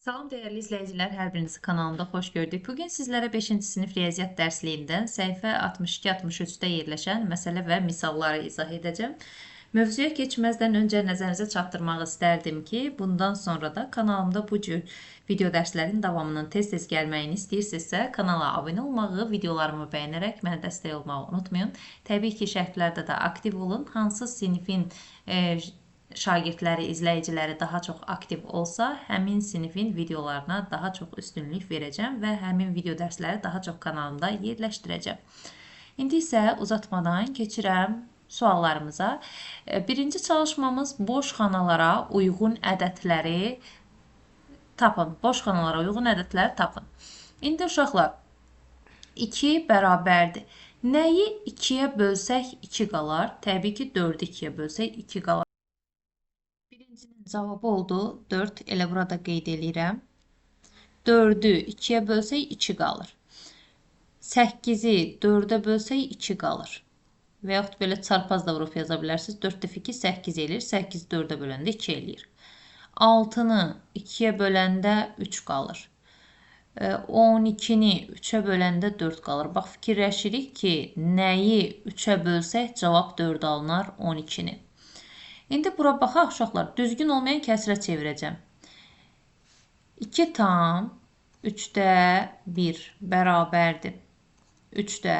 Salam değerli izləyicilər, hər birinizi kanalımda xoş gördük. Bugün sizlərə 5-ci sinif riyaziyyat dərsliyindən səhifə 62-63-də yerləşən məsələ və misalları izah edəcəm. Mövzuya keçməzdən öncə nəzərinizə çatdırmaq istərdim ki, bundan sonra da kanalımda bu cür video dərslərin davamının tez-tez gəlməyini istəyirsinizsə, kanala abunə olmağı, videolarımı bəyənərək mənə dəstək olmağı unutmayın. Təbii ki, şərhlərdə də aktiv olun. Hansı sinifin şagirdləri, izləyiciləri daha çox aktiv olsa, həmin sinifin videolarına daha çox üstünlük verəcəm və həmin video dərsləri daha çox kanalımda yerləşdirəcəm. İndi isə uzatmadan keçirəm suallarımıza. Birinci çalışmamız boş xanalara uyğun ədədləri tapın. Boş xanalara uyğun ədədləri tapın. İndi uşaqlar 2 bərabərdir. Nəyi 2-yə bölsək 2 qalar? Təbii ki, 4-ü 2-yə bölsək 2 qalar. Birincinin cavabı oldu 4. Elə burada qeyd edirəm. 4-ü 2-yə bölsək 2 qalır. 8-i 4-ə bölsək 2 qalır. Və yaxud belə çarpaz da vurub yaza bilərsiniz. 4 dəfə 2 8 eləyir. 8 4-ə böləndə 2 eləyir. 6-nı 2-yə böləndə 3 qalır. 12-ni 3-ə böləndə 4 qalır. Bax, fikirləşirik ki, nəyi 3-ə bölsək cavab 4 alınar 12-ni. İndi bura baxaq uşaqlar, düzgün olmayan kəsrə çevirəcəm. 2 tam 3-də 1 bərabərdir. 3-də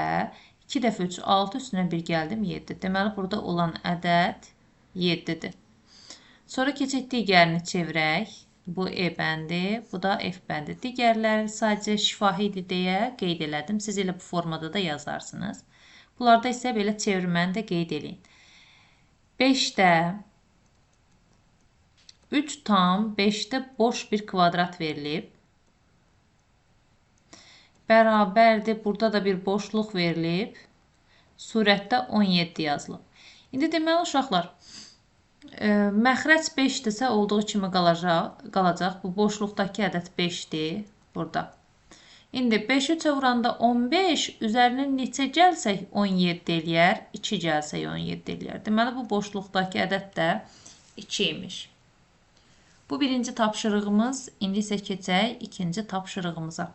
2 dəfə 3 6 üstünə 1 gəldim 7. Deməli burada olan ədəd 7-dir. Sonra keçək digərini çevirək. Bu E bəndi, bu da F bəndi. Digərləri sadəcə şifahi idi deyə qeyd elədim. Siz elə bu formada da yazarsınız. Bunlarda isə belə çevirməni də qeyd eləyin. 5-də 3 tam 5-də boş bir kvadrat verilib. Bərabərdir. Burada da bir boşluq verilib. Surətdə 17 yazılıb. İndi deməli uşaqlar, məxrəc 5-dirsə olduğu kimi qalacaq. Bu boşluqdakı ədəd 5-dir. Burada. İndi 5-i 3-ə vuranda 15, üzərinə neçə gəlsək 17 eləyər, 2 gəlsək 17 eləyər. Deməli, bu boşluqdakı ədəd də 2 imiş. Bu birinci tapşırığımız. İndi isə keçək ikinci tapşırığımıza.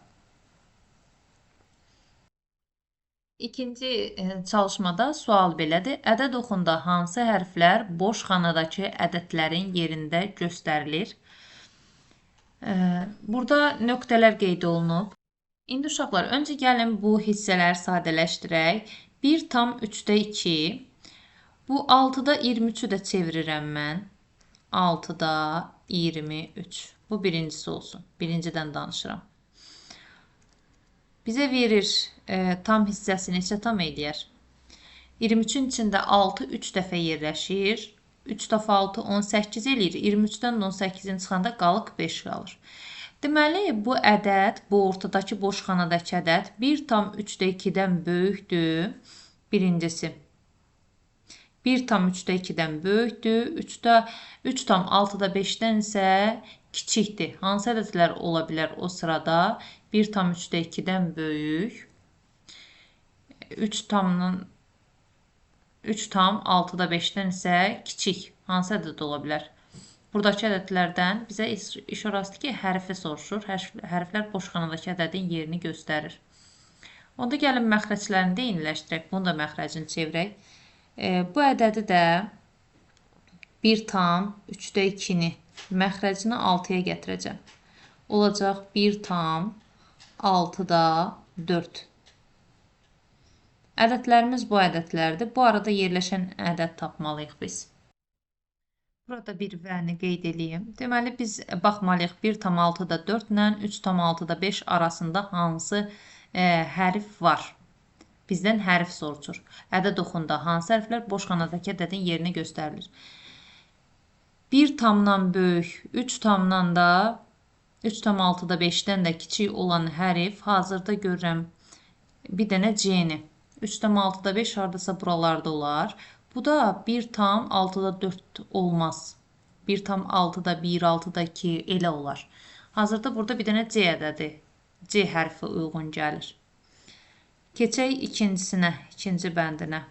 İkinci çalışmada sual belədir. Ədəd oxunda hansı hərflər boş xanadakı ədədlərin yerində göstərilir? Burada nöqtələr qeyd olunub. İndi uşaqlar, öncə gəlin bu hissələri sadələşdirək. 1 tam 3-də 2. Bu 6-da 23-ü də çevirirəm mən. 6-da 23. Bu birincisi olsun. Birincidən danışıram. Bizə verir tam hissəsi neçə tam eləyər? 23-ün içində 6 3 dəfə yerləşir. 3 dəfə 6 18 eləyir. 23-dən 18-in çıxanda qalıq 5 qalır. Deməli, bu ədəd, bu ortadakı boş xanadakı ədəd 1 tam 3-də 2-dən böyükdür. Birincisi. 1 tam 3-də 2-dən böyükdür. 3 tam 6-da 5-dən isə kiçikdir. Hansı ədədlər ola bilər o sırada? 1 tam 3-də 2-dən böyük. 3 tam 6-da 5-dən isə kiçik. Hansı ədəd ola bilər? Buradakı ədədlərdən bizə iş orasıdır ki, hərfi soruşur. Hərflər boş xanadakı ədədin yerini göstərir. Onda gəlin məxrəclərini də eyniləşdirək. Bunu da məxrəcini çevirək. Bu ədədi də 1 tam 3-də 2-ni məxrəcini 6-ya gətirəcəm. Olacaq 1 tam 6-da 4. Ədədlərimiz bu ədədlərdir. Bu arada yerləşən ədəd tapmalıyıq biz. Burada bir vəni qeyd edeyim. Deməli, biz baxmalıyıq 1 tam 6-da 4 ilə 3 tam 6-da 5 arasında hansı hərf var. Bizdən hərf soruşur. Ədəd oxunda hansı hərflər boş xanadakı ədədin yerini göstərilir. 1 tamdan böyük, 3 tamdan da 3 tam 6-da 5-dən də kiçik olan hərf hazırda görürəm bir dənə C-ni. 3 tam 6-da 5 hardasa buralarda olar. Bu da 1 tam 6-da 4 olmaz. 1 tam 6-da 1, 6-da 2 elə olar. Hazırda burada bir dənə C ədədi, C hərfi uyğun gəlir. Keçək ikincisinə, ikinci bəndinə.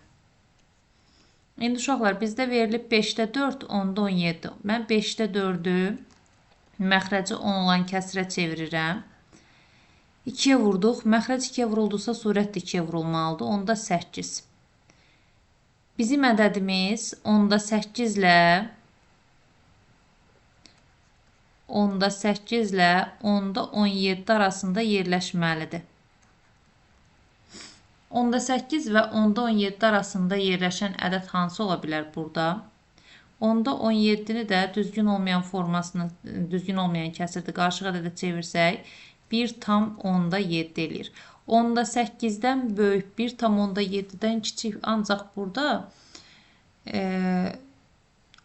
İndi uşaqlar bizdə verilib 5-də 4, 10-da 17. Mən 5-də 4-ü Məxrəci 10 olan kəsrə çevirirəm. 2-yə vurduq. Məxrəc 2-yə vuruldusa surət də 2-yə vurulmalıdır. Onda 8. Bizim ədədimiz onda 8 ilə 17 arasında yerləşməlidir. Onda 8 və onda 17 arasında yerləşən ədəd hansı ola bilər burada? Onda 17-ni də düzgün olmayan formasını, düzgün olmayan kəsirdir. Qarşıq ədədə çevirsək 1 tam onda 7 eləyir. Onda 8-dən böyük 1 tam onda 7-dən kiçik, ancaq burada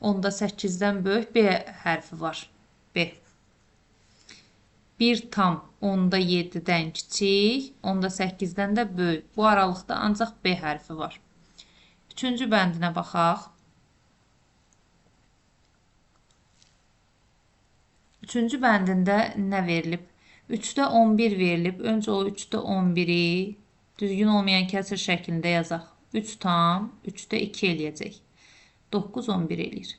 onda 8-dən böyük B hərfi var. B. 1 tam onda 7-dən kiçik, onda 8-dən də böyük. Bu aralıqda ancaq B hərfi var. Üçüncü bəndinə baxaq. Üçüncü bəndində nə verilib? 3-də 11 verilib. Öncə o 3-də 11-i düzgün olmayan kəsir şəklində yazaq. 3 tam 3-də 2 eləyəcək. 9, 11 eləyir.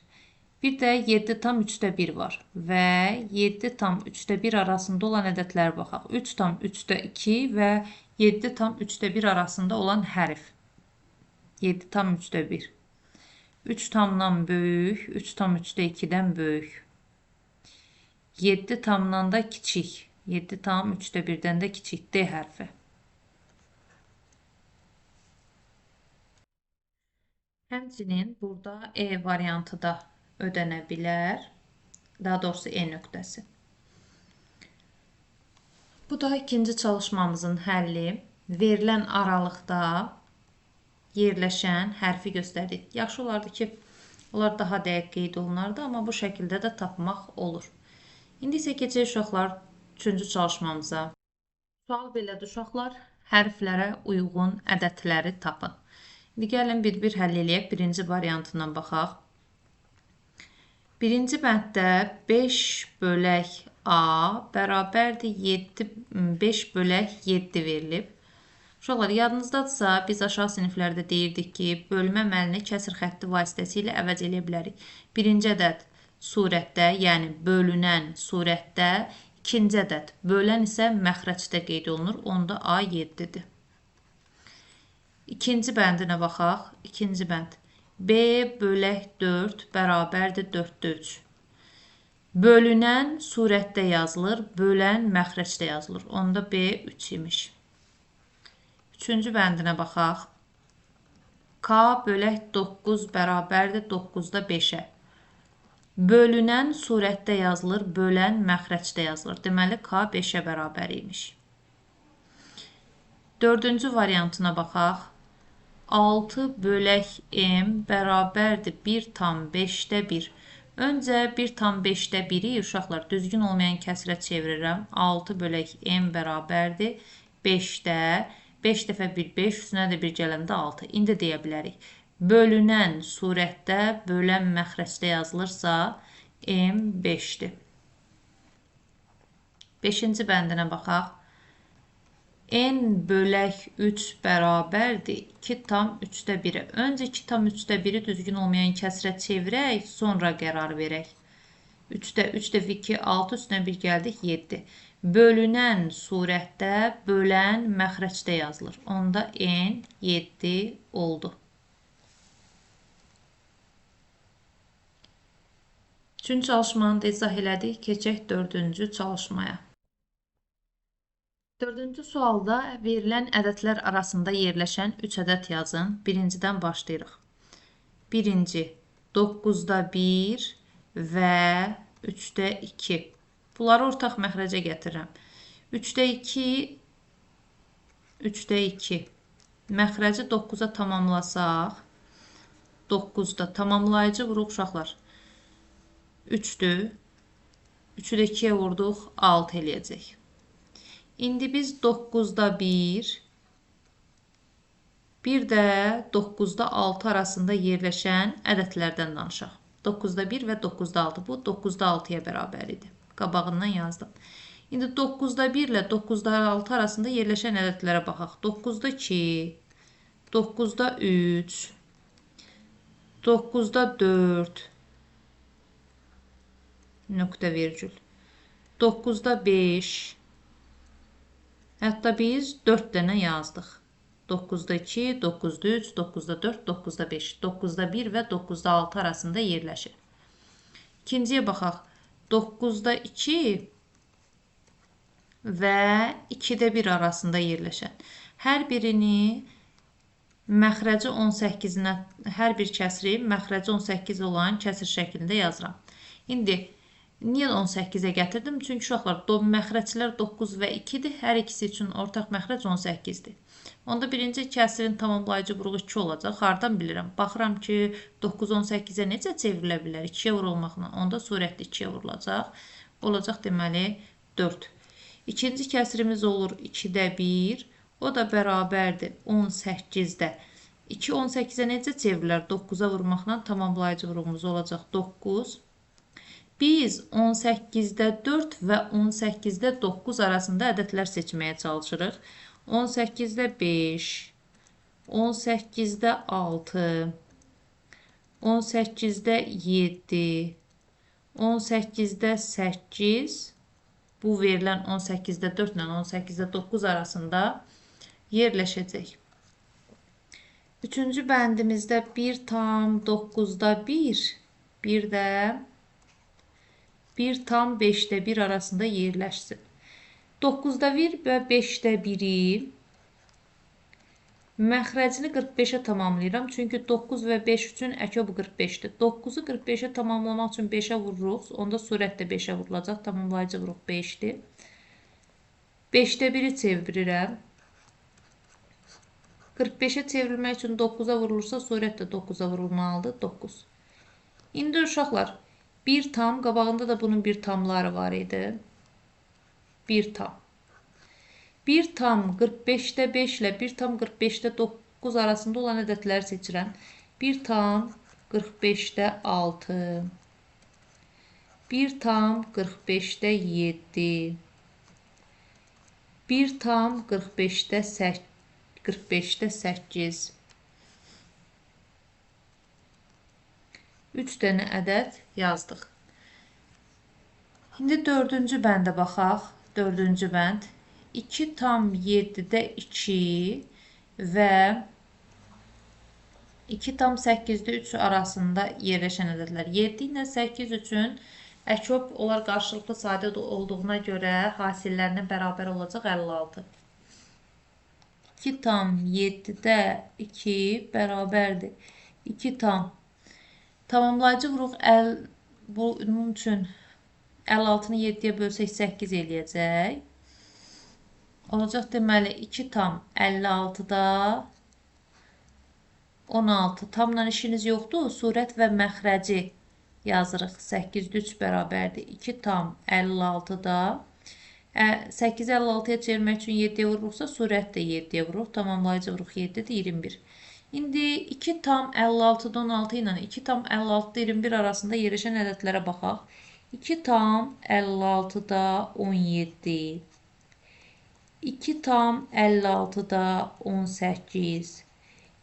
Bir də 7 tam 3-də 1 var. Və 7 tam 3-də 1 arasında olan ədədlərə baxaq. 3 tam 3-də 2 və 7 tam 3-də 1 arasında olan hərf. 7 tam 3-də 1. 3 tamdan böyük, 3 tam 3-də 2-dən böyük. 7 tamdan da kiçik. 7 tam 3'də 1'dən də kiçik. D hərfi. Həmçinin burada E variantı da ödənə bilər. Daha doğrusu E nöqtəsi. Bu da ikinci çalışmamızın həlli. Verilən aralıqda yerləşən hərfi göstərdik. Yaxşı olardı ki, onlar daha dəqiq qeyd olunardı, amma bu şəkildə də tapmaq olur. İndi isə keçək uşaqlar 3-cü çalışmamıza. Sual belədir uşaqlar, hərflərə uyğun ədədləri tapın. İndi gəlin bir-bir həll eləyək. Birinci variantından baxaq. Birinci bənddə 5 bölək A bərabərdir 5 bölək 7 verilib. Uşaqlar, yadınızdadırsa, biz aşağı siniflərdə deyirdik ki, bölmə əməlini kəsir xətti vasitəsilə əvəz eləyə bilərik. Birinci ədəd surətdə, yəni bölünən surətdə, ikinci ədəd bölən isə məxrəcdə qeyd olunur. Onda A 7-dir. İkinci bəndinə baxaq. İkinci bənd. B bölək 4 bərabərdir 4-də 3. Bölünən surətdə yazılır, bölən məxrəcdə yazılır. Onda B 3 imiş. Üçüncü bəndinə baxaq. K bölək 9 bərabərdir 9-da 5-ə. Bölünən surətdə yazılır, bölən məxrəcdə yazılır. Deməli, K 5-ə bərabər imiş. Dördüncü variantına baxaq. 6 bölək M bərabərdir 1 tam 5-də 1. Öncə 1 tam 5-də 1-i uşaqlar düzgün olmayan kəsirə çevirirəm. 6 bölək M bərabərdir 5-də. 5 dəfə 1, 5, üstünə də 1 gələndə 6. İndi deyə bilərik. Bölünən surətdə, bölən məxrəcdə yazılırsa, M 5-dir. 5-ci bəndinə baxaq. N bölək 3 bərabərdir 2 tam 3-də 1-ə. Öncə 2 tam 3-də 1-i düzgün olmayan kəsrə çevirək, sonra qərar verək. 3-də 3 dəfə 2, 6, üstünə 1 gəldik, 7. Bölünən surətdə, bölən məxrəcdə yazılır. Onda N 7 oldu. Üçüncü çalışmanı da izah elədik. Keçək dördüncü çalışmaya. Dördüncü sualda verilən ədədlər arasında yerləşən 3 ədəd yazın. Birincidən başlayırıq. Birinci 9-da 1 və 3-də 2. Bunları ortaq məxrəcə gətirirəm. 3-də 2, 3-də 2. Məxrəci 9-a tamamlasaq, 9-da tamamlayıcı vuruq uşaqlar. 3-dür. 3-ü də 2-yə vurduq, 6 eləyəcək. İndi biz 9-da 1, bir də 9-da 6 arasında yerləşən ədədlərdən danışaq. 9-da 1 və 9-da 6. Bu 9-da 6-ya bərabər idi. Qabağından yazdım. İndi 9-da 1 ilə 9-da 6 arasında yerləşən ədədlərə baxaq. 9-da 2, 9-da 3, 9-da 4, nöqtə vergül. 9-da 5. Hətta biz 4 dənə yazdıq. 9-da 2, 9-da 3, 9-da 4, 9-da 5. 9-da 1 və 9-da 6 arasında yerləşir. İkinciyə baxaq. 9-da 2 və 2-də 1 arasında yerləşən. Hər birini məxrəci 18-nə, hər bir kəsri məxrəci 18 olan kəsir şəklində yazıram. İndi niyə 18-ə gətirdim? Çünki uşaqlar, məxrəclər 9 və 2-dir. Hər ikisi üçün ortaq məxrəc 18-dir. Onda birinci kəsirin tamamlayıcı vuruğu 2 olacaq. Hardan bilirəm? Baxıram ki, 9 18-ə necə çevrilə bilər? 2-yə vurulmaqla. Onda surətli 2-yə vurulacaq. Olacaq deməli 4. İkinci kəsirimiz olur 2-də 1. O da bərabərdir 18-də. 2 18-ə necə çevrilər? 9-a vurmaqla tamamlayıcı vuruğumuz olacaq 9. Biz 18-də 4 və 18-də 9 arasında ədədlər seçməyə çalışırıq. 18-də 5, 18-də 6, 18-də 7, 18-də 8, bu verilən 18-də 4 ilə 18-də 9 arasında yerləşəcək. Üçüncü bəndimizdə 1 tam 9-da 1, bir də 1 tam 5-də 1 arasında yerləşsin. 9-da 1 və 5-də 1-i məxrəcini 45-ə tamamlayıram. Çünki 9 və 5 üçün əkobu 45-dir. 9-u 45-ə tamamlamaq üçün 5-ə vururuq. Onda surətdə 5-ə vurulacaq. Tamamlayıcı vuruq 5-dir. 5-də 1-i çevirirəm. 45-ə çevrilmək üçün 9-a vurulursa, surətdə 9-a vurulmalıdır. 9. İndi uşaqlar, 1 tam, qabağında da bunun bir tamları var idi. 1 tam. 1 tam 45-də 5 ilə 1 tam 45-də 9 arasında olan ədədləri seçirəm. 1 tam 45-də 6. 1 tam 45-də 7. 1 tam 45-də 8. 3 dənə ədəd yazdıq. İndi 4-cü bəndə baxaq. 4-cü bənd 2 tam 7-də 2 və 2 tam 8-də 3 arasında yerləşən ədədlər. 7 ilə 8 üçün əkob onlar qarşılıqlı sadə olduğuna görə hasillərinə bərabər olacaq 56. 2 tam 7-də 2 bərabərdir. 2 tam. Tamamlayıcı vuruq bunun üçün 56-nı 7-yə bölsək 8 eləyəcək. Olacaq deməli 2 tam 56-da 16. Tamla işiniz yoxdur. Surət və məxrəci yazırıq. 8-də 3 bərabərdir. 2 tam 56-da 8-i 56-ya çevirmək üçün 7-yə vururuqsa, surət də 7-yə vururuq. Tamamlayıcı vuruq 7-dir, 21. İndi 2 tam 56-da 16 ilə 2 tam 56-da 21 arasında yerləşən ədədlərə baxaq. 2 tam 56-da 17. 2 tam 56-da 18.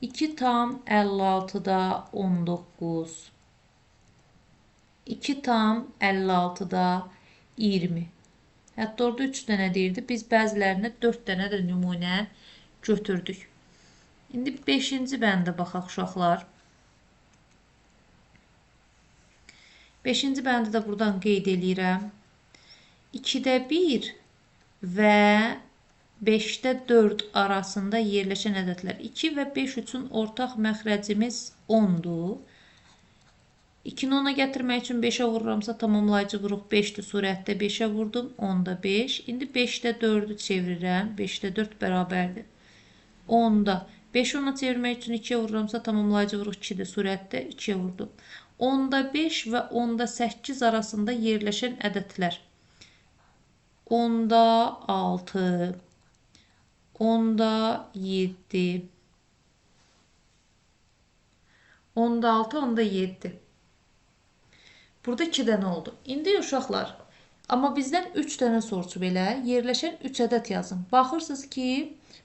2 tam 56-da 19. 2 tam 56-da 20. Hətta orada 3 dənə deyirdi. Biz bəzilərinə 4 dənə də nümunə götürdük. İndi 5-ci bəndə baxaq uşaqlar. 5-ci bəndi də buradan qeyd eləyirəm. 2-də 1 və 5-də 4 arasında yerləşən ədədlər. 2 və 5 üçün ortaq məxrəcimiz 10-dur. 2-ni 10-a gətirmək üçün 5-ə vururamsa, tamamlayıcı vuruq 5-dir. Surətdə 5-ə vurdum. 10-da 5. İndi 5-də 4-ü çevirirəm. 5-də 4 bərabərdir. 10-da 5-i 10-a çevirmək üçün 2-yə vururamsa, tamamlayıcı vuruq 2-dir. Surətdə 2-yə vurdum. 10-da 5 və 10-da 8 arasında yerləşən ədədlər. 10-da 6, 10-da 7, 10-da 6, 10-da 7. Burada 2 dənə oldu. İndi uşaqlar, amma bizdən 3 dənə soruşub elə, yerləşən 3 ədəd yazın. Baxırsınız ki,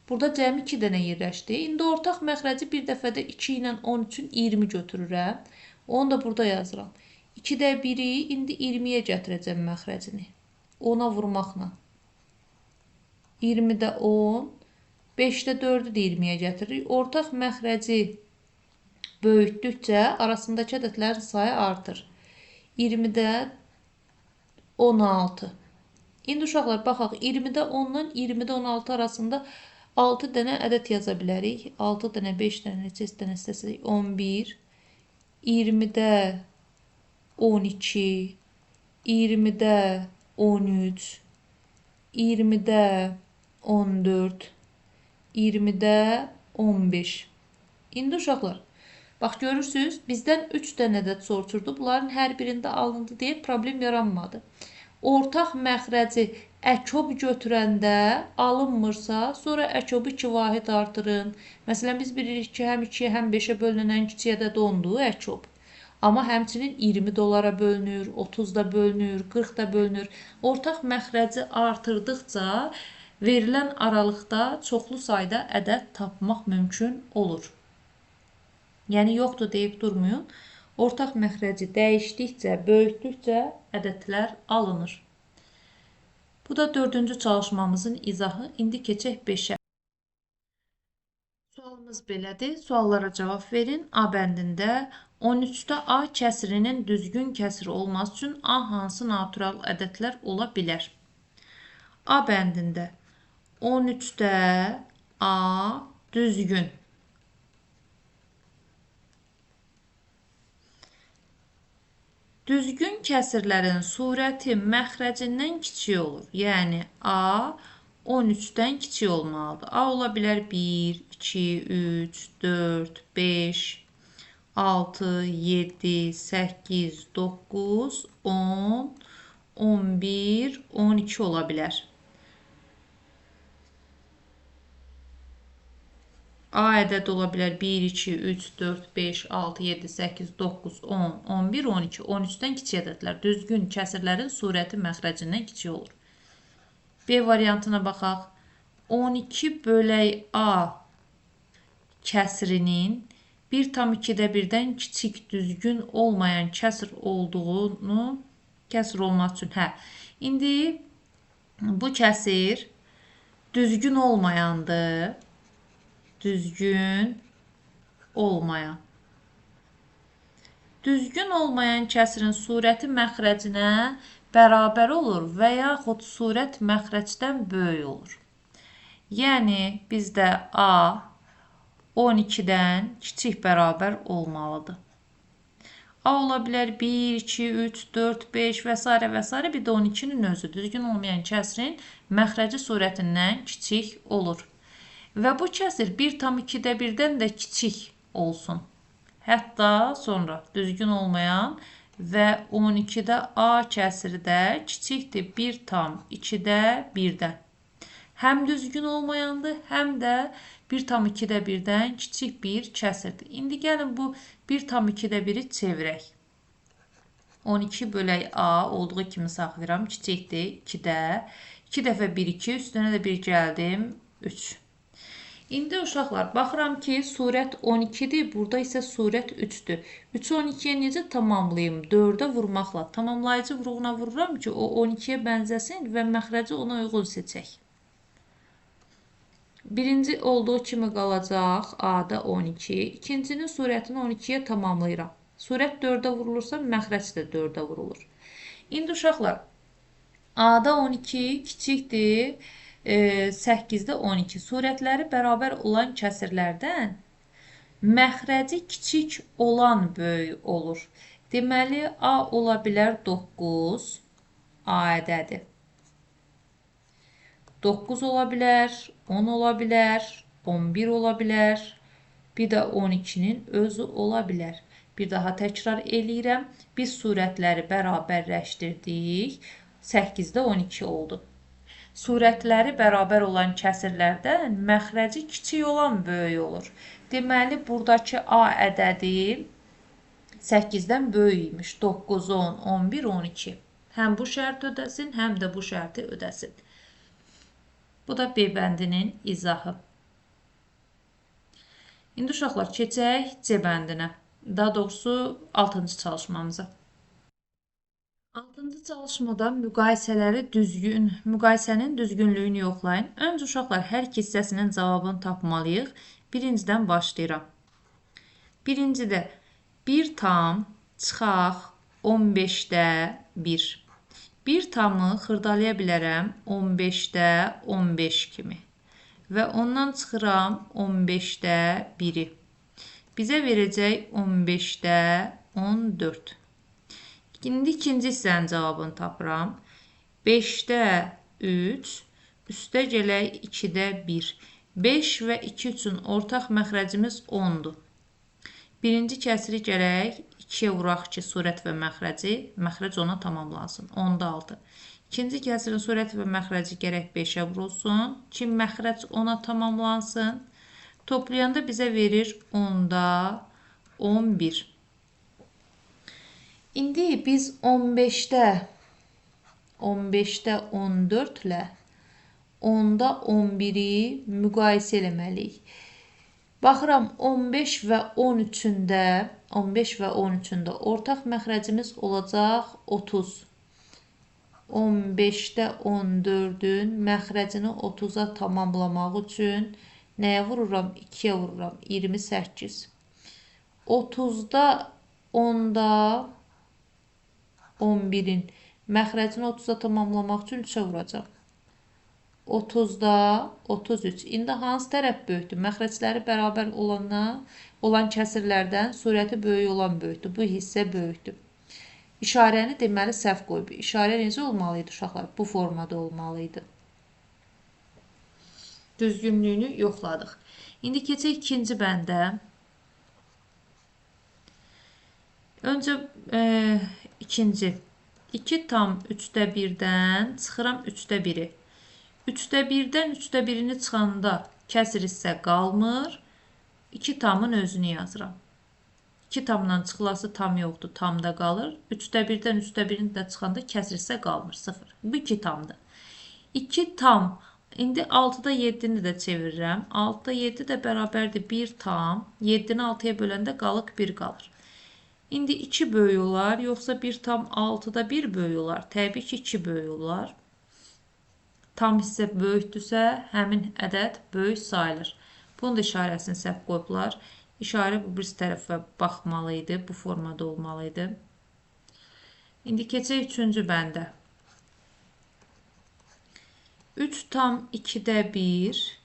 burada cəmi 2 dənə yerləşdi. İndi ortaq məxrəci bir dəfədə 2 ilə 10 üçün 20 götürürəm. Onu da burada yazıram. 2-də 1-i indi 20-yə gətirəcəm məxrəcini. 10'a vurmaqla 20-də 10, 5-də 4-ü də 20-yə gətiririk. Ortaq məxrəci böyütdükcə arasındakı ədədlərin sayı artır. 20-də 16. İndi uşaqlar baxaq, 20-də 10-dan 20-də 16 arasında 6 dənə ədəd yaza bilərik. 6 dənə, 5 dənə, neçə dənə istəsək, 11, 20-də 12, 20-də 13, 20-də 14, 20-də 15. İndi uşaqlar, bax görürsünüz, bizdən 3 dənə ədəd soruşurdu. Bunların hər birində alındı deyə problem yaranmadı. Ortaq məxrəci əkob götürəndə alınmırsa, sonra əkobu 2 vahid artırın. Məsələn, biz bilirik ki, həm 2-yə, həm 5-ə bölünən kiçik ədəd 10-dur əkob. Amma həmçinin 20 dolara bölünür, 30 da bölünür, 40 da bölünür. Ortaq məxrəci artırdıqca verilən aralıqda çoxlu sayda ədəd tapmaq mümkün olur. Yəni yoxdur deyib durmayın. Ortaq məxrəci dəyişdikcə, böyütdükcə ədədlər alınır. Bu da 4-cü çalışmamızın izahı. İndi keçək 5-ə. Sualımız belədir. Suallara cavab verin. A bəndində 13-də A kəsirinin düzgün kəsir olması üçün A hansı natural ədədlər ola bilər? A bəndində 13-də A düzgün. Düzgün kəsirlərin surəti məxrəcindən kiçik olur. Yəni A 13-dən kiçik olmalıdır. A ola bilər 1, 2, 3, 4, 5, 6, 7, 8, 9, 10, 11, 12 ola bilər. A ədəd ola bilər 1, 2, 3, 4, 5, 6, 7, 8, 9, 10, 11, 12. 13-dən kiçik ədədlər. Düzgün kəsirlərin surəti məxrəcindən kiçik olur. B variantına baxaq. 12 bölək A kəsirinin 1,2-də 1-dən kiçik düzgün olmayan kəsir olduğunu, kəsir olması üçün, İndi bu kəsir düzgün olmayandır. Düzgün olmayan. Düzgün olmayan kəsirin surəti məxrəcinə bərabər olur və yaxud surət məxrəcdən böyük olur. Yəni bizdə A 12-dən kiçik bərabər olmalıdır. A ola bilər 1, 2, 3, 4, 5 və s. və s. Bir də 12-nin özü düzgün olmayan kəsirin məxrəci surətindən kiçik olur. Və bu kəsir 1,2-də 1-dən də kiçik olsun. Hətta sonra düzgün olmayan və 12-də A kəsiri də kiçikdir 1,2-də 1-dən. Həm düzgün olmayandır, həm də 1,2-də 1-dən kiçik bir kəsirdir. İndi gəlin bu 1,2-də 1-i çevirək. 12 bölək A olduğu kimi saxlayıram. Kiçikdir 2-də. 2 dəfə 1, 2, üstünə də 1 gəldim 3. İndi uşaqlar, baxıram ki, surət 12-dir, burada isə surət 3-dür. 3-ü 12-yə necə tamamlayayım? 4-ə vurmaqla. Tamamlayıcı vurğuna vururam ki, o 12-yə bənzəsin və məxrəci ona uyğun seçək. Birinci olduğu kimi qalacaq, A-da 12. İkincinin surətini 12-yə tamamlayıram. Surət 4-ə vurulursa, məxrəc də 4-ə vurulur. İndi uşaqlar, A-da 12 kiçikdir. 8-də 12 surətləri bərabər olan kəsirlərdən məxrəci kiçik olan böyük olur. Deməli, A ola bilər 9, A ədədi. 9 ola bilər, 10 ola bilər, 11 ola bilər, bir də 12-nin özü ola bilər. Bir daha təkrar eləyirəm. Biz surətləri bərabərləşdirdik. 8-də 12 oldu. Surətləri bərabər olan kəsirlərdən məxrəci kiçik olan böyük olur. Deməli, buradakı A ədədi 8-dən böyük imiş. 9, 10, 11, 12. Həm bu şərt ödəsin, həm də bu şərti ödəsin. Bu da B bəndinin izahı. İndi uşaqlar, keçək C bəndinə. Daha doğrusu 6-cı çalışmamıza. Altıncı çalışmada müqayisənin düzgünlüyünü yoxlayın. Öncə uşaqlar hər iki hissəsinin cavabını tapmalıyıq. Birincidən başlayıram. Birincidə 1 tam çıxaq 15-də 1. 1 tamı xırdalaya bilərəm 15-də 15 kimi. Və ondan çıxıram 15-də 1-i. Bizə verəcək 15-də 14. İndi ikinci hissənin cavabını tapıram. 5-də 3, üstə gələk 2-də 1. 5 və 2 üçün ortaq məxrəcimiz 10-dur. Birinci kəsiri gərək 2-yə vuraq ki, surət və məxrəc ona tamamlansın. 10-da 6. İkinci kəsirin surəti və məxrəci gərək 5-ə vurulsun ki, məxrəc ona tamamlansın. Toplayanda bizə verir 10-da 11. İndi biz 15-də 14 ilə 10-da 11-i müqayisə eləməliyik. Baxıram 15 və 13-də ortaq məxrəcimiz olacaq 30. 15-də 14-ün məxrəcini 30-a tamamlamaq üçün nəyə vururam? 2-yə vururam. 28. 30-da 10-da 11-in məxrəcini 30-a tamamlamaq üçün 3-ə vuracaq. 30-da 33. İndi hansı tərəf böyükdür? Məxrəcləri bərabər olan kəsirlərdən surəti böyük olan böyükdür. Bu hissə böyükdür. İşarəni deməli səhv qoyub. İşarə necə olmalıydı uşaqlar? Bu formada olmalıydı. Düzgünlüyünü yoxladıq. İndi keçək ikinci bəndə. Öncə ikinci. 2 tam 3-də 1-dən çıxıram 3-də 1-i. 3-də 1-dən 3-də 1-ini çıxanda kəsir hissə qalmır. 2 tamın özünü yazıram. 2 tamdan çıxılası tam yoxdur, tamda qalır. 3-də 1-dən 3-də 1-ini də çıxanda kəsir hissə qalmır, 0. Bu 2 tamdır. 2 tam, indi 6-da 7-ni də çevirirəm. 6-da 7 də bərabərdir 1 tam. 7-ni 6-ya böləndə qalıq 1 qalır. İndi 2 böyük olar, yoxsa 1 tam 6-da 1 böyük olar? Təbii ki, 2 böyük olar. Tam hissə böyükdürsə, həmin ədəd böyük sayılır. Bunun da işarəsini səhv qoyublar. İşarə bu birisi tərəfə baxmalı idi, bu formada olmalı idi. İndi keçək üçüncü bəndə. 3 tam 2-də 1.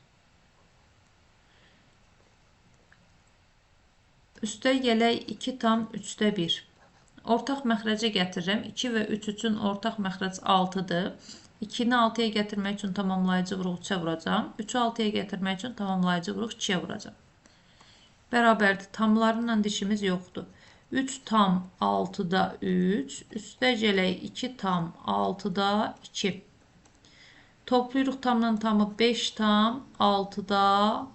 Üstə gələk 2 tam 3-də 1. Ortaq məxrəcə gətirirəm. 2 və 3 üçün ortaq məxrəc 6-dır. 2-ni 6-ya gətirmək üçün tamamlayıcı vuruq 3-ə vuracam. 3-ü 6-ya gətirmək üçün tamamlayıcı vuruq 2-yə vuracam. Bərabərdir. Tamlarla dişimiz yoxdur. 3 tam 6-da 3. Üstə gələk 2 tam 6-da 2. Toplayırıq tamla tamı 5 tam 6-da.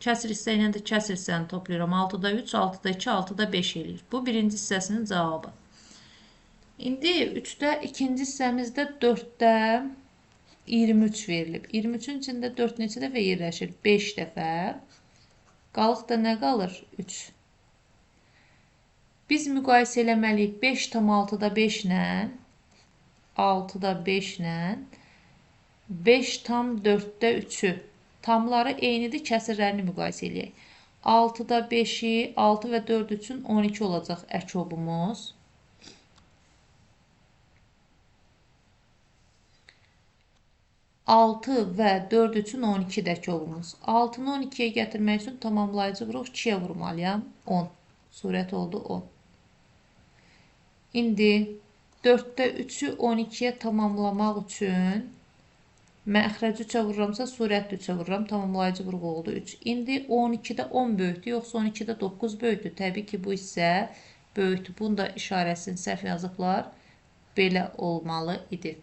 Kəsir hissə ilə də kəsir hissəni toplayıram. 6-da 3, 6-da 2, 6-da 5 eləyir. Bu birinci hissəsinin cavabı. İndi 3-də ikinci hissəmizdə 4-də 23 verilib. 23-ün içində 4 neçə dəfə yerləşir? 5 dəfə. Qalıq da nə qalır? 3. Biz müqayisə eləməliyik 5 tam 6-da 5 ilə 6-da 5 ilə 5 tam 4-də 3-ü. Tamları eynidir, kəsirlərini müqayisə eləyək. 6-da 5-i 6 və 4 üçün 12 olacaq əkobumuz. 6 və 4 üçün 12 dək olumuz. 6-nı 12-yə gətirmək üçün tamamlayıcı vuruq 2-yə vurmalıyam. 10. Surət oldu 10. İndi 4-də 3-ü 12-yə tamamlamaq üçün məxrəci 3-ə vururamsa surətli 3-ə vururam. Tamamlayıcı vuruq oldu 3. İndi 12-də 10 böyükdür, yoxsa 12-də 9 böyükdür. Təbii ki, bu isə böyükdür. Bunun da işarəsini səhv yazıblar. Belə olmalı idi.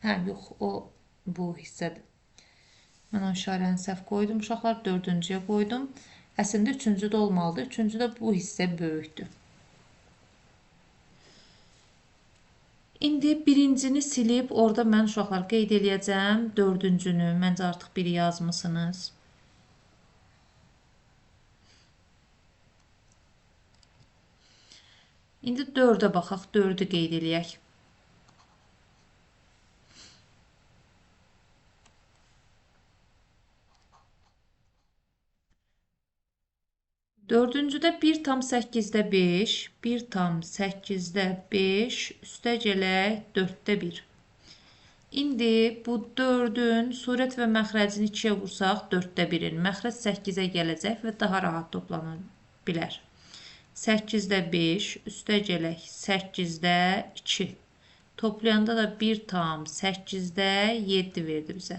Hə, yox, o bu hissədir. Mən o işarəni səhv qoydum. Uşaqlar 4-cüyə qoydum. Əslində 3-cüdə olmalıdır. 3-cüdə bu hissə böyükdür. İndi birincini silib, orada mən uşaqlar qeyd eləyəcəm. 4-cünü, məncə artıq biri yazmısınız. İndi 4-ə baxaq, 4-ü qeyd eləyək. Dördüncüdə 1,8-də 5, 1,8-də 5 üstə gələk 4-də 1. İndi bu 4-ün surət və məxrəcini 2-yə vursaq 4-də 1-in. Məxrəc 8-ə gələcək və daha rahat toplana bilər. 8-də 5 üstə gələk 8-də 2. Toplayanda da 1,8-də 7 verdi bizə.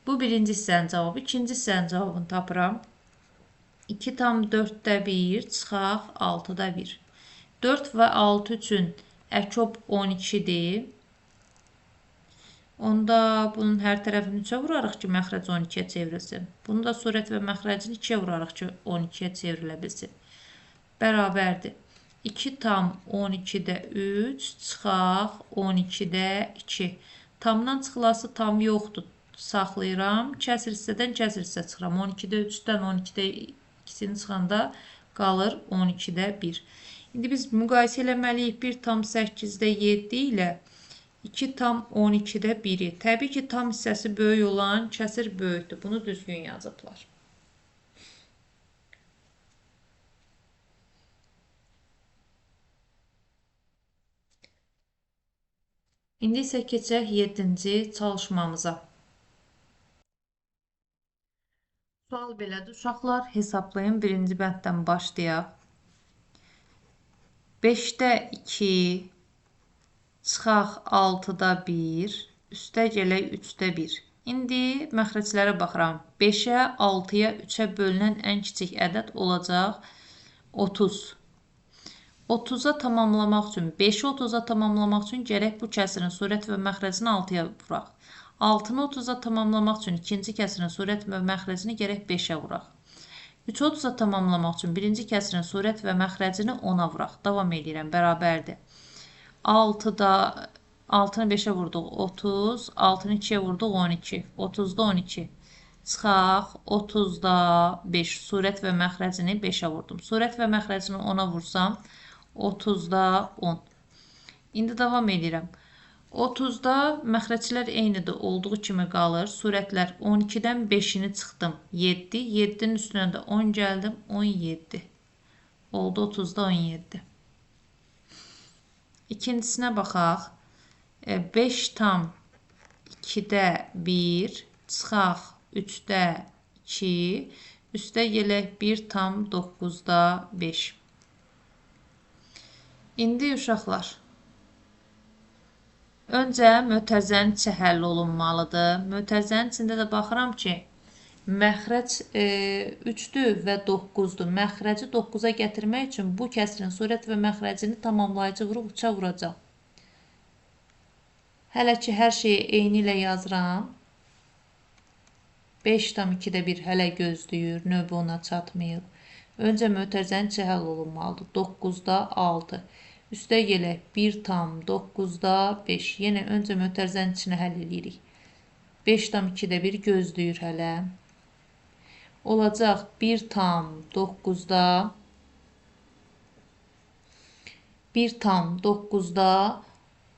Bu birinci hissənin cavabı. İkinci hissənin cavabını tapıram. 2,4-də 1 çıxaq 6-da 1. 4 və 6 üçün əkob 12-dir. Onda bunun hər tərəfini 3-ə vurarıq ki, məxrəc 12-yə çevrilsin. Bunu da surət və məxrəcini 2-yə vurarıq ki, 12-yə çevrilə bilsin. Bərabərdir. 2,12-də 3 çıxaq 12-də 2. Tamdan çıxılası tam yoxdur. Saxlayıram. Kəsr hissədən kəsr hissə çıxıram. 12-də 3-dən 12-də 2-sini çıxanda qalır 12-də 1. İndi biz müqayisə eləməliyik 1,8-də 7 ilə 2,12-də 1-i. Təbii ki, tam hissəsi böyük olan kəsir böyükdür. Bunu düzgün yazıblar. İndi isə keçək 7-ci çalışmamıza. Sual belədir. Uşaqlar hesablayın. Birinci bənddən başlayaq. 5-də 2 çıxaq 6-da 1 üstə gələk 3-də 1. İndi məxrəclərə baxıram. 5-ə, 6-ya, 3-ə bölünən ən kiçik ədəd olacaq 30. 30-a tamamlamaq üçün, 5-i 30-a tamamlamaq üçün gərək bu kəsirin surət və məxrəcini 6-ya vuraq. 6-nı 30-a tamamlamaq üçün ikinci kəsirin surət və məxrəcini gərək 5-ə vuraq. 3-ü 30-a tamamlamaq üçün birinci kəsirin surət və məxrəcini 10-a vuraq. Davam edirəm, bərabərdir. 6-nı 5-ə vurduq 30, 6-nı 2-yə vurduq 12. 30-da 12. Çıxaq 30-da 5. Surət və məxrəcini 5-ə vurdum. Surət və məxrəcini 10-a vursam 30-da 10. İndi davam edirəm. 30-da məxrəclər eynidir, olduğu kimi qalır. Surətlər 12-dən 5-ini çıxdım. 7. 7-nin üstünə də 10 gəldim. 17. Oldu 30-da 17. İkincisinə baxaq. 5 tam 2-də 1 çıxaq 3-də 2 üstə gələk 1 tam 9-da 5. İndi uşaqlar, öncə mötərizənin içi həll olunmalıdır. Mötərizənin içində də baxıram ki, məxrəc 3-dür və 9-dur. Məxrəci 9-a gətirmək üçün bu kəsirin surət və məxrəcini tamamlayıcı vurub 3-ə vuracaq. Hələ ki, hər şeyi eyni ilə yazıram. 5,2-də 1 hələ gözləyir, növbə ona çatmayıb. Öncə mötərizənin içi həll olunmalıdır. 9-da 6. Üstə gələk 1,9-da 5. Yenə öncə mötərizənin içini həll edirik. 5,2-də 1 gözləyir hələ. Olacaq 1,9-da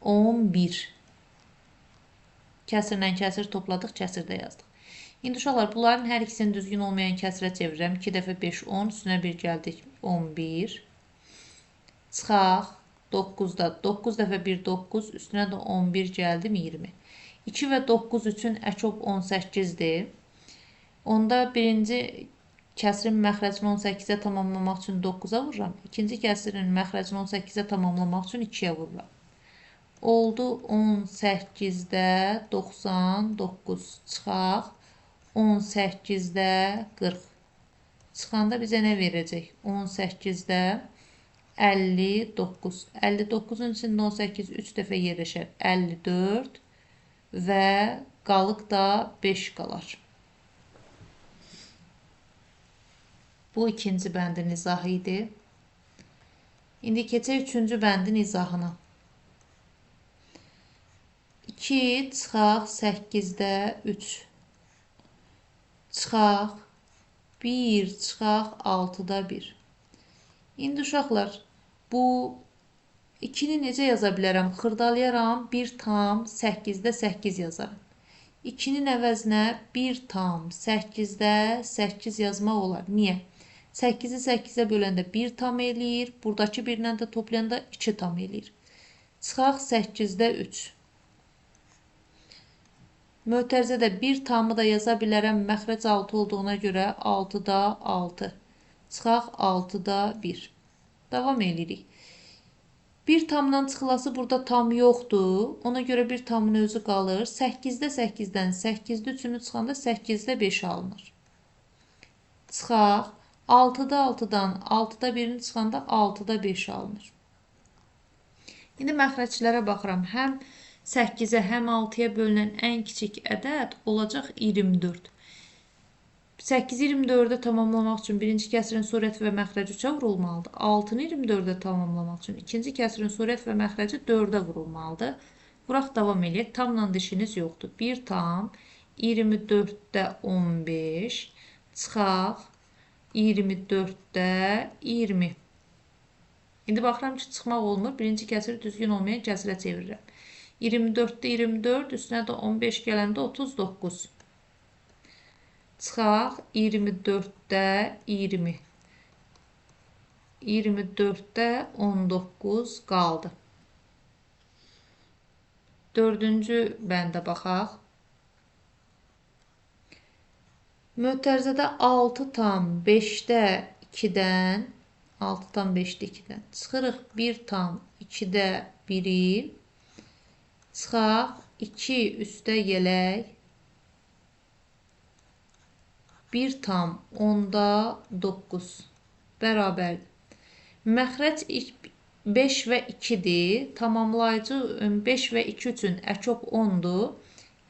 11. Kəsirlə kəsir topladıq, kəsirdə yazdıq. İndi uşaqlar, bunların hər ikisini düzgün olmayan kəsirə çevirirəm. 2 dəfə 5, 10. Üstünə 1 gəldik, 11. Çıxaq 9-da. 9 dəfə 1, 9. Üstünə də 11 gəldim, 20. 2 və 9 üçün əkob 18-dir. Onda birinci kəsirin məxrəcini 18-ə tamamlamaq üçün 9-a vururam. İkinci kəsirin məxrəcini 18-ə tamamlamaq üçün 2-yə vururam. Oldu 18-də 99 çıxaq. 18-də 40. Çıxanda bizə nə verəcək? 18-də 59. 59-un içində 18 3 dəfə yerləşər. 54 və qalıq da 5 qalar. Bu ikinci bəndin izahı idi. İndi keçək üçüncü bəndin izahına. 2 çıxaq 8-də 3. Çıxaq 1 çıxaq 6-da 1. İndi uşaqlar, bu 2-ni necə yaza bilərəm? Xırdalayaram, 1,8-də 8 yazaram. 2-nin əvəzinə 1,8-də 8 yazmaq olar. Niyə? 8-i 8-ə böləndə 1 tam eləyir. Buradakı 1-lə də toplayanda 2 tam eləyir. Çıxaq 8-də 3. Mötərizədə 1 tamı da yaza bilərəm. Məxrəc 6 olduğuna görə 6-da 6. Çıxaq 6-da 1. Davam edirik. 1 tamdan çıxılası burada tam yoxdur. Ona görə 1 tamın özü qalır. 8-də 8-dən 8-də 3-ünü çıxanda 8-də 5 alınır. Çıxaq 6-da 6-dan 6-da 1-ni çıxanda 6-da 5 alınır. İndi məxrəclərə baxıram. Həm 8-ə, həm 6-ya bölünən ən kiçik ədəd olacaq 24. 8-i 24-də tamamlamaq üçün birinci kəsirin surəti və məxrəci 3-ə vurulmalıdır. 6-nı 24-də tamamlamaq üçün ikinci kəsirin surət və məxrəci 4-ə vurulmalıdır. Vuraq davam eləyək. Tamla dişiniz yoxdur. 1 tam 24-də 15 çıxaq 24-də 20. İndi baxıram ki, çıxmaq olmur. Birinci kəsiri düzgün olmayan kəsirə çevirirəm. 24-də 24, üstünə də 15 gələndə 39. Çıxaq 24-də 20. 24-də 19 qaldı. Dördüncü bəndə baxaq. Mötərizədə 6 tam 5-də 2-dən 6 tam 5-də 2-dən çıxırıq 1 tam 2-də 1-i. Çıxaq 2 üstə gələk 1 tam 10-da 9 bərabərdir. Məxrəc 5 və 2-dir. Tamamlayıcı 5 və 2 üçün əkop 10-dur.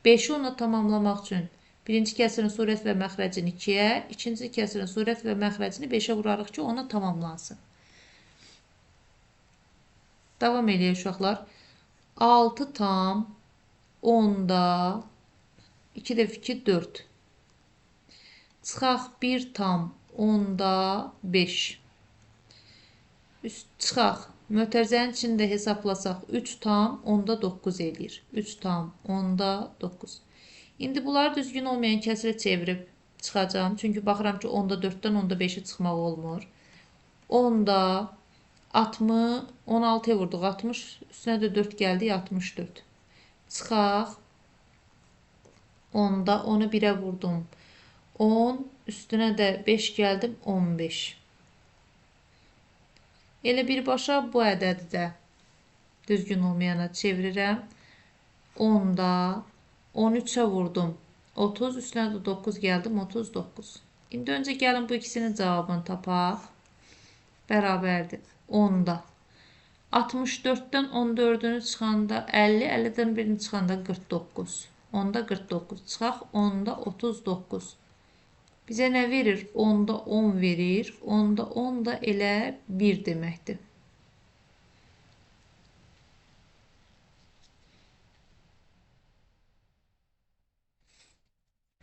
5-i 10-la tamamlamaq üçün birinci kəsirin surət və məxrəcini 2-yə, ikinci kəsirin surət və məxrəcini 5-ə vurarıq ki, ona tamamlansın. Davam edək uşaqlar. 6 tam 10-da 2 dəfə 2 4. Çıxaq 1 tam 10-da 5. Çıxaq mötərizənin içində hesablasaq 3 tam 10-da 9 eləyir. 3 tam 10-da 9. İndi bunları düzgün olmayan kəsirə çevirib çıxacağım. Çünki baxıram ki 10-da 4-dən 10-da 5-i çıxmaq olmur. 10-da 60, 16-ya vurduq 60, üstünə də 4 gəldi 64. Çıxaq 10-da 10-u 1-ə vurdum. 10, üstünə də 5 gəldim 15. Elə birbaşa bu ədədi də düzgün olmayana çevirirəm. 10-da 13-ə vurdum. 30, üstünə də 9 gəldim 39. İndi öncə gəlin bu ikisinin cavabını tapaq. Bərabərdir. 10-da 64-dən 14-ünü çıxanda 50, 50-dən birini çıxanda 49. 10-da 49. Çıxaq 10-da 39. Bizə nə verir? 10-da 10 verir. 10-da 10 da elə 1 deməkdir.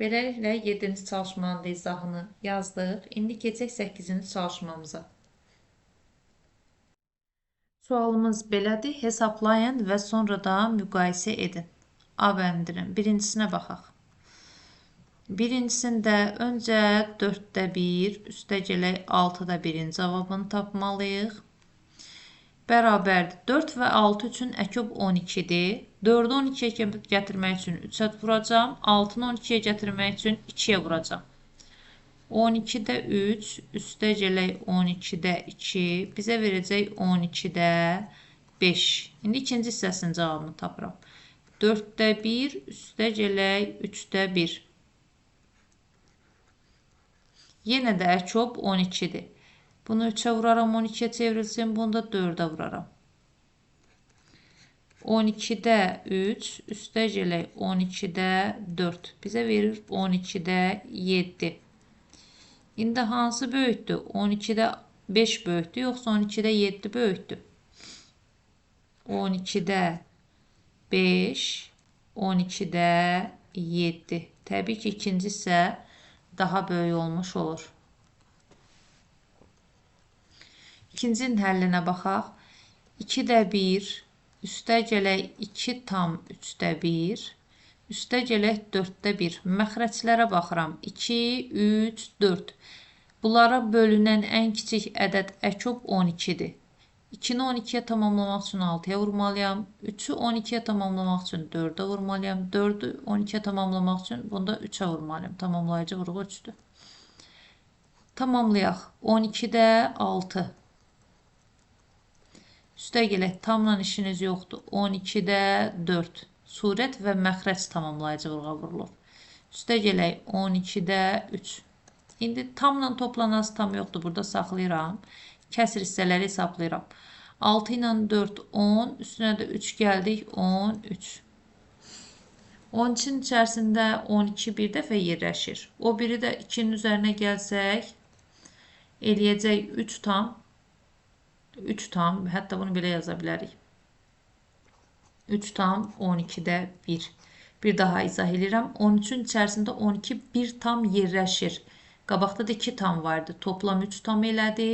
Beləliklə 7-ci çalışmanın da izahını yazdıq. İndi keçək 8-ci çalışmamıza. Sualımız belədir. Hesablayın və sonra da müqayisə edin. A bəndirin. Birincisinə baxaq. Birincisində öncə 4-də 1, üstə gələk 6-da 1-in cavabını tapmalıyıq. Bərabərdir. 4 və 6 üçün əkub 12-dir. 4-ü 12-yə gətirmək üçün 3-ə vuracam. 6-nı 12-yə gətirmək üçün 2-yə vuracam. 12-də 3, üstə gələk 12-də 2, bizə verəcək 12-də 5. İndi ikinci hissəsinin cavabını tapıram. 4-də 1, üstə gələk 3-də 1. Yenə də əkop 12-dir. Bunu 3-ə vuraram, 12-yə çevrilsin, bunu da 4-ə vuraram. 12-də 3, üstə gələk 12-də 4. Bizə verir 12-də 7. İndi hansı böyükdür? 12-də 5 böyükdür, yoxsa 12-də 7 böyükdür? 12-də 5, 12-də 7. Təbii ki, ikinci isə daha böyük olmuş olur. İkincinin həllinə baxaq. 2-də 1, üstə gələk 2 tam 3-də 1, üstə gələk 4-də 1. Məxrəclərə baxıram. 2, 3, 4. Bunlara bölünən ən kiçik ədəd əkop 12-dir. 2-ni 12-yə tamamlamaq üçün 6-ya vurmalıyam. 3-ü 12-yə tamamlamaq üçün 4-ə vurmalıyam. 4-ü 12-yə tamamlamaq üçün bunda 3-ə vurmalıyam. Tamamlayıcı vurğu 3-dür. Tamamlayaq. 12-də 6. Üstə gələk, tamla işiniz yoxdur. 12-də 4. Surət və məxrəc tamamlayıcı vurğa vurulur. Üstə gələk, 12-də 3. İndi tamla toplanası tam yoxdur. Burada saxlayıram. Kəsir hissələri hesablayıram. 6 ilə 4, 10. Üstünə də 3 gəldik, 13. 13-in içərisində 12 bir dəfə yerləşir. O biri də 2-nin üzərinə gəlsək, eləyəcək 3 tam. 3 tam, hətta bunu belə yaza bilərik. 3 tam 12-də 1. Bir daha izah edirəm. 13-ün içərisində 12 bir tam yerləşir. Qabaqda da 2 tam vardı. Toplam 3 tam elədi.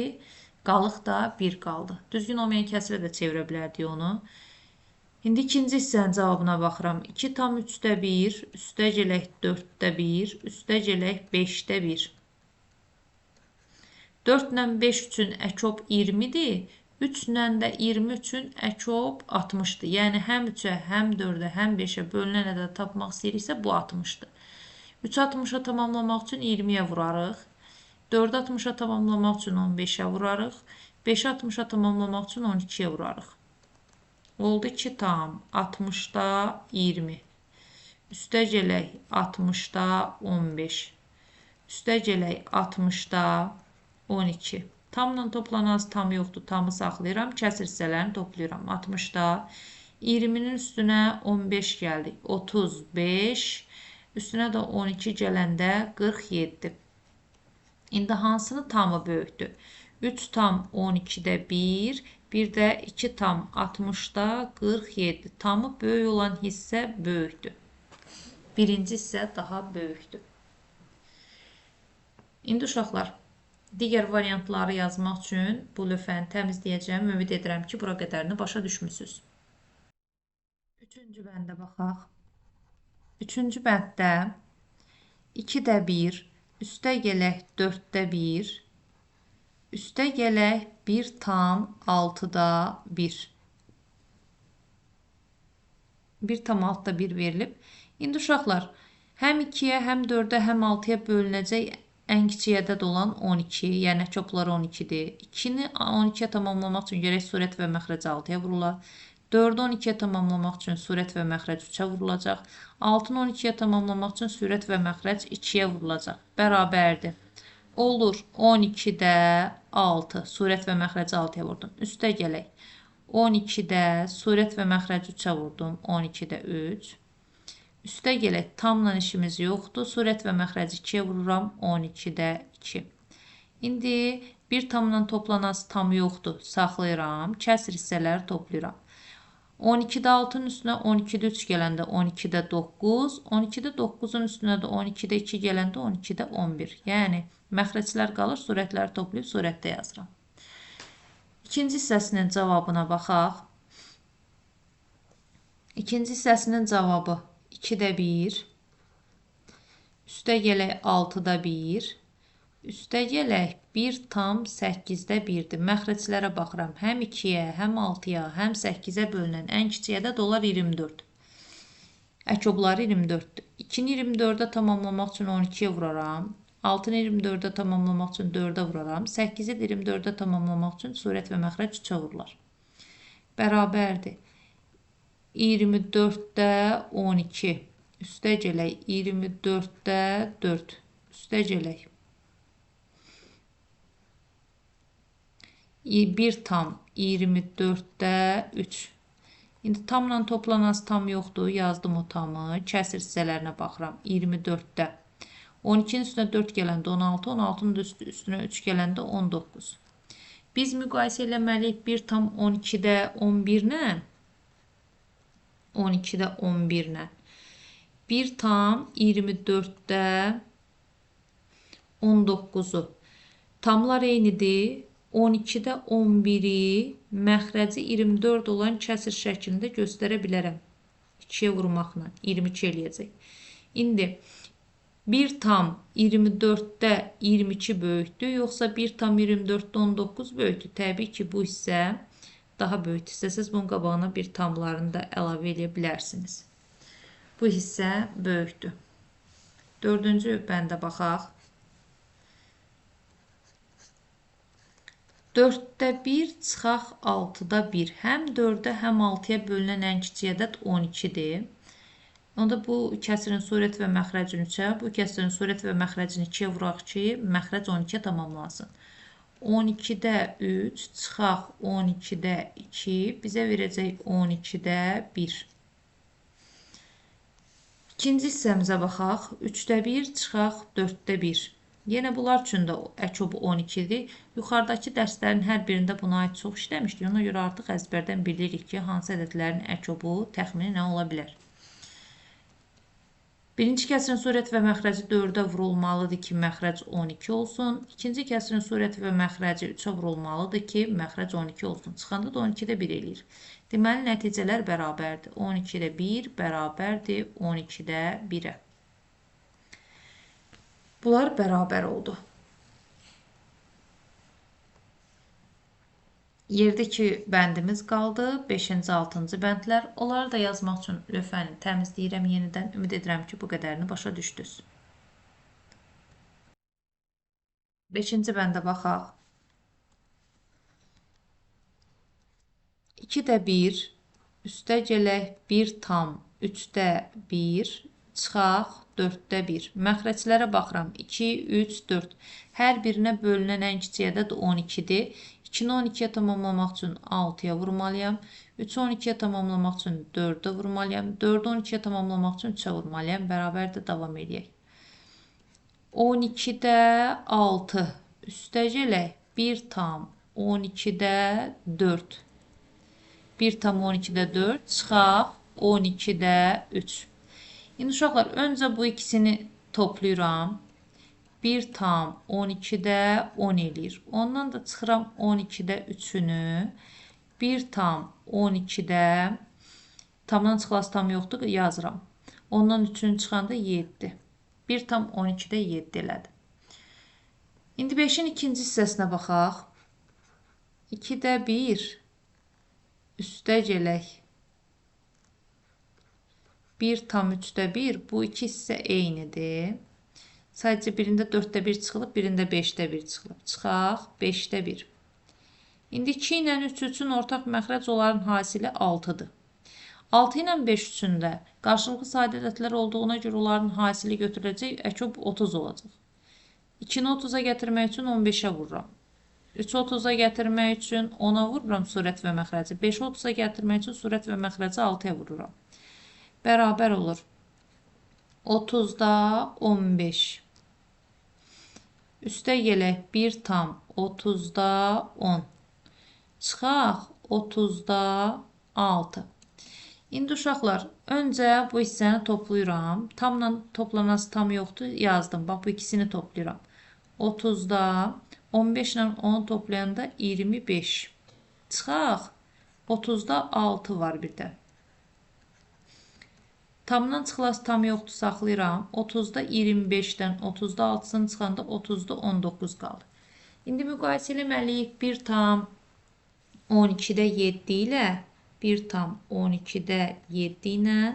Qalıq da 1 qaldı. Düzgün olmayan kəsirə də çevirə bilərdik onu. İndi ikinci hissənin cavabına baxıram. 2 tam 3-də 1, üstə gələk 4-də 1, üstə gələk 5-də 1. 4 ilə 5 üçün əkop 20-dir. 3 ilə də 20 üçün əkop 60-dır. Yəni həm 3-ə, həm 4-ə, həm 5-ə bölünən ədəd tapmaq istəyiriksə bu 60-dır. 3-ü 60-a tamamlamaq üçün 20-yə vurarıq. 4-ü 60-a tamamlamaq üçün 15-ə vurarıq. 5-i 60-a tamamlamaq üçün 12-yə vurarıq. Oldu 2 tam 60-da 20. Üstə gələk 60-da 15. Üstə gələk 60-da 12. Tamla toplanası tam yoxdur. Tamı saxlayıram. Kəsir hissələrini toplayıram. 60-da 20-nin üstünə 15 gəldi. 35. Üstünə də 12 gələndə 47. İndi hansını tamı böyükdür? 3 tam 12-də 1. Bir də 2 tam 60-da 47. Tamı böyük olan hissə böyükdür. Birinci hissə daha böyükdür. İndi uşaqlar, digər variantları yazmaq üçün bu lövhəni təmizləyəcəm. Ümid edirəm ki, bura qədərini başa düşmüsünüz. Üçüncü bəndə baxaq. Üçüncü bənddə 2-də 1, üstə gələk 4-də 1, üstə gələk 1 tam 6-da 1. 1 tam 6-da 1 verilib. İndi uşaqlar, həm 2-yə, həm 4-ə, həm 6-ya bölünəcək ən kiçik ədəd olan 12, yəni əkoplar 12-dir. 2-ni 12-yə tamamlamaq üçün gərək surət və məxrəc 6-ya vurular. 4-ü 12-yə tamamlamaq üçün surət və məxrəc 3-ə vurulacaq. 6-nı 12-yə tamamlamaq üçün surət və məxrəc 2-yə vurulacaq. Bərabərdir. Olur 12-də 6, surət və məxrəc 6-ya vurdum. Üstə gələk. 12-də surət və məxrəc 3-ə vurdum. 12-də 3. Üstə gələk, tamla işimiz yoxdur. Surət və məxrəci 2-yə vururam. 12-də 2. İndi bir tamla toplanası tam yoxdur. Saxlayıram. Kəsir hissələri toplayıram. 12-də 6-nın üstünə 12-də 3 gələndə 12-də 9. 12-də 9-un üstünə də 12-də 2 gələndə 12-də 11. Yəni, məxrəclər qalır. Surətləri toplayıb surətdə yazıram. İkinci hissəsinin cavabına baxaq. İkinci hissəsinin cavabı 2-də 1, üstə gələk 6-da 1, üstə gələk 1 tam 8-də 1-dir. Məxrəclərə baxıram. Həm 2-yə, həm 6-ya, həm 8-ə bölünən ən kiçik ədəd olar 24. Əkobları 24-dür. 2-ni 24-də tamamlamaq üçün 12-yə vuraram. 6-nı 24-də tamamlamaq üçün 4-ə vuraram. 8-i 24-də tamamlamaq üçün surət və məxrəc 3-ə vurular. Bərabərdir. 24-də 12, üstə gələk 24-də 4, üstə gələk 1 tam 24-də 3. İndi tamla toplanası tam yoxdur, yazdım o tamı, kəsir hissələrinə baxıram. 24-də 12-nin üstünə 4 gələndə 16, 16-nın üstünə 3 gələndə 19. Biz müqayisə eləməliyik 1 tam 12-də 11-nə, 12-də 11-nə. 1 tam 24-də 19-u. Tamlar eynidir. 12-də 11-i məxrəci 24 olan kəsr şəklində göstərə bilərəm. 2-yə vurmaqla 22 eləyəcək. İndi 1 tam 24-də 22 böyükdür, yoxsa 1 tam 24-də 19 böyükdür? Təbii ki, bu hissə daha böyükdür. İstəsəz bunun qabağına bir tamlarını da əlavə edə bilərsiniz. Bu hissə böyükdür. 4-cü bəndə baxaq. 4-də 1 çıxaq 6-da 1. Həm 4-də, həm 6-ya bölünən ən kiçik ədəd 12-dir. Onda bu kəsrin surət və məxrəcini 3-ə, bu kəsrin surət və məxrəcini 2-yə vuraq ki, məxrəc 12-yə tamamlansın. 12-də 3 çıxaq 12-də 2 bizə verəcək 12-də 1. İkinci hissəmizə baxaq. 3-də 1 çıxaq 4-də 1. Yenə bunlar üçün də əkobu 12-dir. Yuxarıdakı dərslərin hər birində buna aid çox işləmişdik. Ona görə artıq əzbərdən bilirik ki, hansı ədədlərin əkobu təxmini nə ola bilər. Birinci kəsrin surət və məxrəci 4-ə vurulmalıdır ki, məxrəc 12 olsun. İkinci kəsrin surət və məxrəci 3-ə vurulmalıdır ki, məxrəc 12 olsun. Çıxanda da 12-də 1 eləyir. Deməli, nəticələr bərabərdir. 12-də 1 bərabərdir 12-də 1-ə. Bunlar bərabər oldu. Yerdəki bəndimiz qaldı. 5-ci, 6-cı bəndlər. Onları da yazmaq üçün lövhəni təmizləyirəm yenidən. Ümid edirəm ki, bu qədərini başa düşdünüz. 5-ci bəndə baxaq. 2-də 1, üstə gələk 1 tam 3-də 1, çıxaq 4-də 1. Məxrəclərə baxıram. 2, 3, 4. Hər birinə bölünən ən kiçik ədəd 12-dir. 2-ni 12-yə tamamlamaq üçün 6-ya vurmalıyam. 3-ü 12-yə tamamlamaq üçün 4-ə vurmalıyam. 4-ü 12-yə tamamlamaq üçün 3-ə vurmalıyam. Bərabərdə davam edək. 12-də 6. Üstə gələk 1 tam 12-də 4. 1 tam 12-də 4. Çıxaq 12-də 3. İndi uşaqlar, öncə bu ikisini toplayıram. 1 tam 12-də 10 eləyir. Ondan da çıxıram 12-də 3-ünü. 1 tam 12-də, tamdan çıxılası tam yoxdur, yazıram. Ondan 3-ünü çıxanda 7. 1 tam 12-də 7 elədi. İndi 5-in ikinci hissəsinə baxaq. 2-də 1, üstə gələk. 1 tam 3-də 1, bu iki hissə eynidir. Sadəcə birində 4-də 1 çıxılıb, birində 5-də 1 çıxılıb. Çıxaq 5-də 1. İndi 2 ilə 3 üçün ortaq məxrəc onların hasili 6-dır. 6 ilə 5 üçün də qarşılıqlı sadə ədədlər olduğuna görə onların hasili götürüləcək, əkob 30 olacaq. 2-ni 30-a gətirmək üçün 15-ə vururam. 3-ü 30-a gətirmək üçün 10-a vururam surət və məxrəci. 5-i 30-a gətirmək üçün surət və məxrəci 6-ya vururam. Bərabər olur. 30-da 15. Üstə gələk 1 tam 30-da 10. Çıxaq 30-da 6. İndi uşaqlar, öncə bu hissəni toplayıram. Tamla toplanması tam yoxdur, yazdım. Bax, bu ikisini toplayıram. 30-da 15 ilə 10 toplayanda 25. Çıxaq 30-da 6 var bir də. Tamdan çıxılası tam yoxdur, saxlayıram. 30-da 25-dən 30-da 6-sını çıxanda 30-da 19 qalır. İndi müqayisə eləməliyik. 1 tam 12-də 7 ilə 1 tam 12-də 7 ilə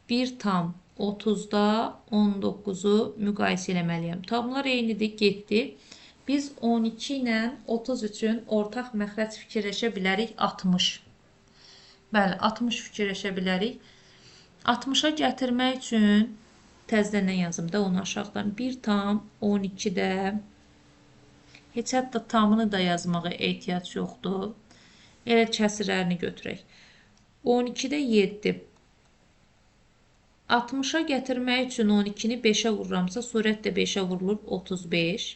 1 tam 30-da 19-u müqayisə eləməliyəm. Tamlar eynidir, getdi. Biz 12 ilə 30 üçün ortaq məxrəc fikirləşə bilərik 60. Bəli, 60 fikirləşə bilərik. 60-a gətirmək üçün təzədən yazım da onu aşağıdan. 1 tam 12-də, heç hətta tamını da yazmağa ehtiyac yoxdur. Elə kəsirlərini götürək. 12-də 7. 60-a gətirmək üçün 12-ni 5-ə vururamsa, surət də 5-ə vurulur, 35.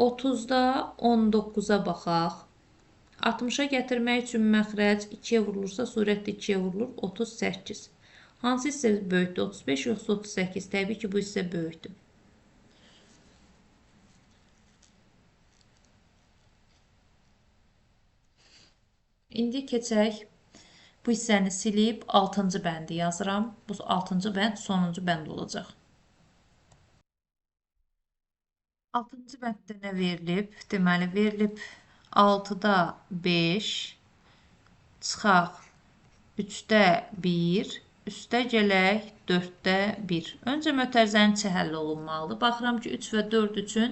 30-da 19-a baxaq. 60-a gətirmək üçün məxrəc 2-yə vurulursa, surət də 2-yə vurulur, 38. Hansı hissə böyükdür? 35 yoxsa 38? Təbii ki, bu hissə böyükdür. İndi keçək bu hissəni silib 6-cı bəndi yazıram. Bu 6-cı bənd sonuncu bənd olacaq. 6-cı bənddə nə verilib? Deməli, verilib 6-da 5, çıxaq 3-də 1, üstə gələk 4-də 1. Öncə mötərizənin içi həll olunmalıdır. Baxıram ki, 3 və 4 üçün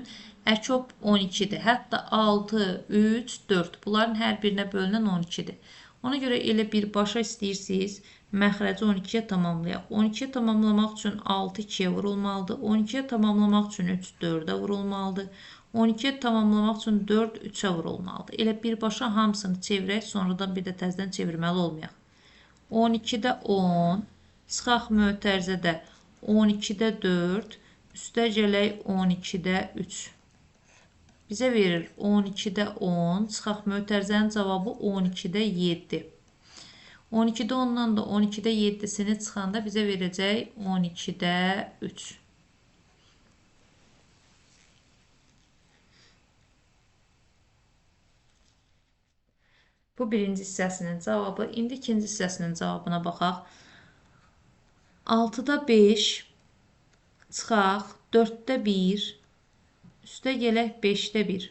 əkop 12-dir. Hətta 6, 3, 4. Bunların hər birinə bölünən 12-dir. Ona görə elə birbaşa istəyirsiniz, məxrəci 12-yə tamamlayaq. 12-yə tamamlamaq üçün 6 2-yə vurulmalıdır. 12-yə tamamlamaq üçün 3 4-ə vurulmalıdır. 12-yə tamamlamaq üçün 4 3-ə vurulmalıdır. Elə birbaşa hamısını çevirək, sonradan bir də təzədən çevirməli olmayaq. 12-də 10, çıxaq mötərizədə 12-də 4, üstə gələk 12-də 3. Bizə verir 12-də 10, çıxaq mötərizənin cavabı 12-də 7. 12-də 10-dan da 12-də 7-sini çıxanda bizə verəcək 12-də 3. Bu birinci hissəsinin cavabı. İndi ikinci hissəsinin cavabına baxaq. 6-da 5, çıxaq 4-də 1, üstə gələk 5-də 1.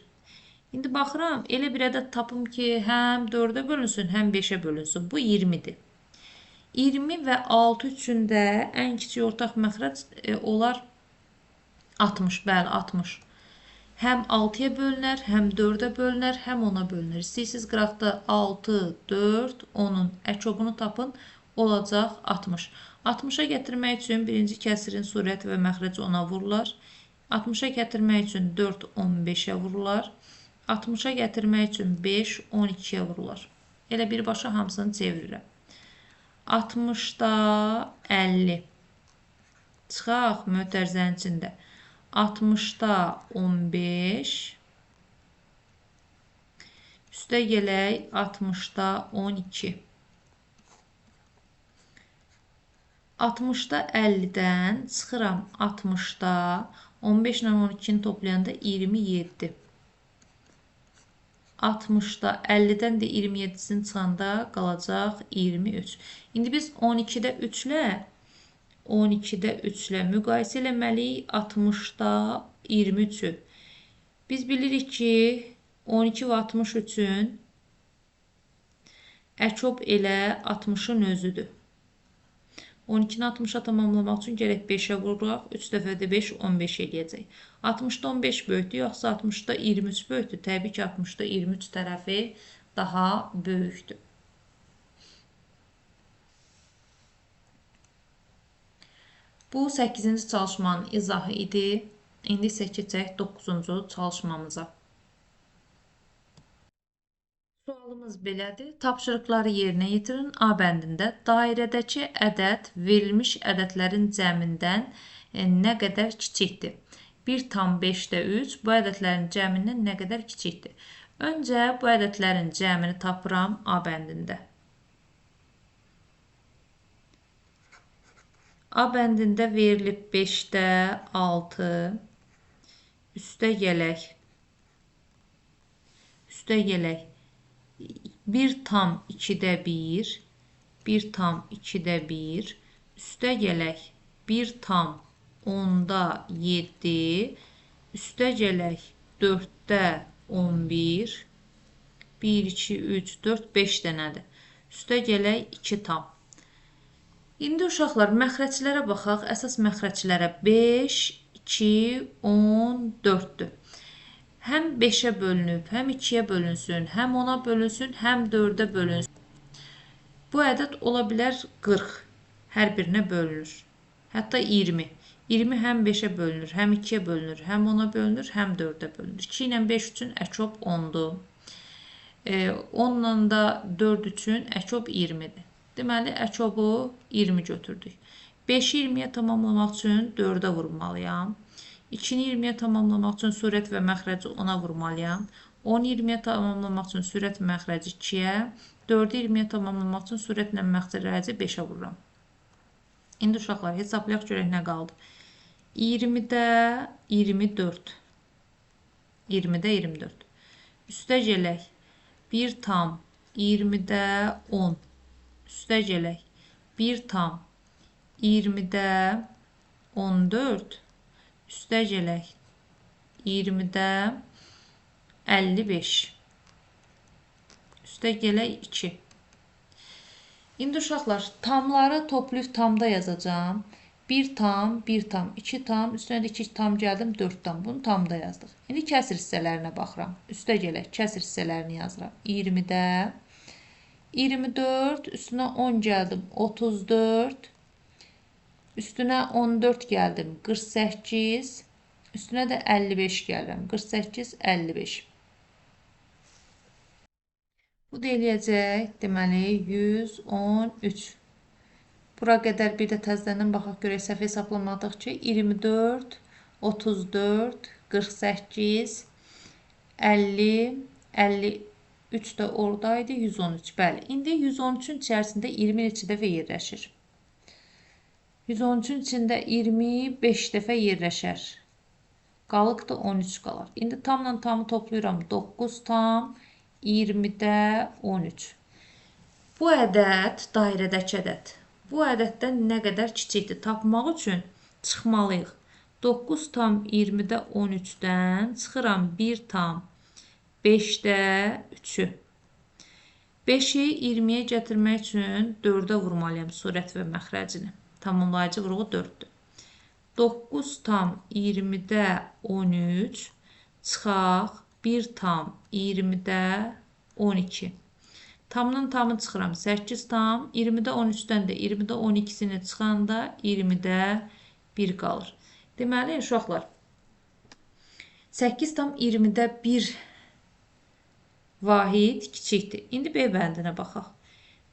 İndi baxıram, elə bir ədəd tapım ki, həm 4-ə bölünsün, həm 5-ə bölünsün. Bu 20-dir. 20 və 6 üçün də ən kiçik ortaq məxrəc olar 60. Bəli, 60. Həm 6-ya bölünər, həm 4-ə bölünər, həm 10-a bölünər. İstəyirsiniz qıraqda 6, 4, 10-un əkobunu tapın, olacaq 60. 60-a gətirmək üçün birinci kəsirin surəti və məxrəci 10-a vurular. 60-a gətirmək üçün 4 15-ə vurular. 60-a gətirmək üçün 5 12-yə vurular. Elə birbaşa hamısını çevirirəm. 60-da 50. Çıxaq mötərizənin içində. 60-da 15. Üstə gələk 60-da 12. 60-da 50-dən çıxıram 60-da 15 ilə 12-ni toplayanda 27. 60-da 50-dən də 27-sini çıxanda qalacaq 23. İndi biz 12-də 3 ilə müqayisə eləməliyik 60-da 23-ü. Biz bilirik ki, 12 və 60 üçün əkob elə 60-ın özüdür. 12-ni 60-a tamamlamaq üçün gərək 5-ə vuraq. 3 dəfədə 5, 15 eləyəcək. 60-da 15 böyükdür, yoxsa 60-da 23 böyükdür? Təbii ki, 60-da 23 tərəfi daha böyükdür. Bu 8-ci çalışmanın izahı idi. İndi isə keçək 9-cu çalışmamıza. Sualımız belədir. Tapşırıqları yerinə yetirin. A bəndində dairədəki ədəd verilmiş ədədlərin cəmindən nə qədər kiçikdir? 1,5-də 3 bu ədədlərin cəmindən nə qədər kiçikdir? Öncə bu ədədlərin cəmini tapıram A bəndində. A bəndində verilib 5-də 6, üstə gələk 1,2-də 1, 1,2-də 1, üstə gələk 1,10-da 7, üstə gələk 4-də 11, 1, 2, 3, 4, 5 dənədir. Üstə gələk 2 tam. İndi uşaqlar məxrəclərə baxaq. Əsas məxrəclərə 5, 2, 10, 4-dür. Həm 5-ə bölünüb, həm 2-yə bölünsün, həm 10-a bölünsün, həm 4-ə bölünsün. Bu ədəd ola bilər 40. Hər birinə bölünür. Hətta 20. 20 həm 5-ə bölünür, həm 2-yə bölünür, həm 10-a bölünür, həm 4-ə bölünür. 2 ilə 5 üçün əkob 10-dur. 10 ilə da 4 üçün əkob 20-dir. Deməli, əkobu 20 götürdük. 5-i 20-yə tamamlamaq üçün 4-ə vurmalıyam. 2-ni 20-yə tamamlamaq üçün surət və məxrəci 10-a vurmalıyam. 10-u 20-yə tamamlamaq üçün surət və məxrəci 2-yə. 4-ü 20-yə tamamlamaq üçün surətlə məxrəci 5-ə vururam. İndi uşaqlar, hesablayaq görək nə qaldı. 20-də 24. 20-də 24. Üstə gələk 1,2 20-də 10 üstə gələk 1 tam 20-də 14 üstə gələk 20-də 55 üstə gələk 2. İndi uşaqlar tamları toplayıb tamda yazacağım. 1 tam, 1 tam, 2 tam, üstünə də 2 tam gəldim, 4 tam. Bunu tamda yazdıq. İndi kəsr hissələrinə baxıram. Üstə gələk, kəsr hissələrini yazıram. 20-də 24, üstünə 10 gəldim, 34. Üstünə 14 gəldim, 48. Üstünə də 55 gəlirəm, 48, 55. Bu da eləyəcək, deməli, 113. Bura qədər bir də təzədən baxaq görək, səhv hesablamadıq ki, 24, 34, 48, 50, 53 də oradaydı, 113. Bəli, indi 113-ün içərisində 20 neçə dəfə yerləşir? 113-ün içində 25 dəfə yerləşər. Qalıq da 13 qalar. İndi tamla tamı toplayıram. 9 tam 20-də 13. Bu ədəd dairədəki ədəd. Bu ədəddən nə qədər kiçikdir? Tapmaq üçün çıxmalıyıq. 9 tam 20-də 13-dən çıxıram 1 tam 5-də 3-ü. 5-i 20-yə gətirmək üçün 4-ə vurmalıyam surət və məxrəcini. Tamamlayıcı vurğu 4-dür. 9 tam 20-də 13 çıxaq 1 tam 20-də 12. Tamdan tamı çıxıram 8 tam 20-də 13-dən də 20-də 12-sini çıxanda 20-də 1 qalır. Deməli uşaqlar 8 tam 20-də 1 vahid kiçikdir. İndi B bəndinə baxaq.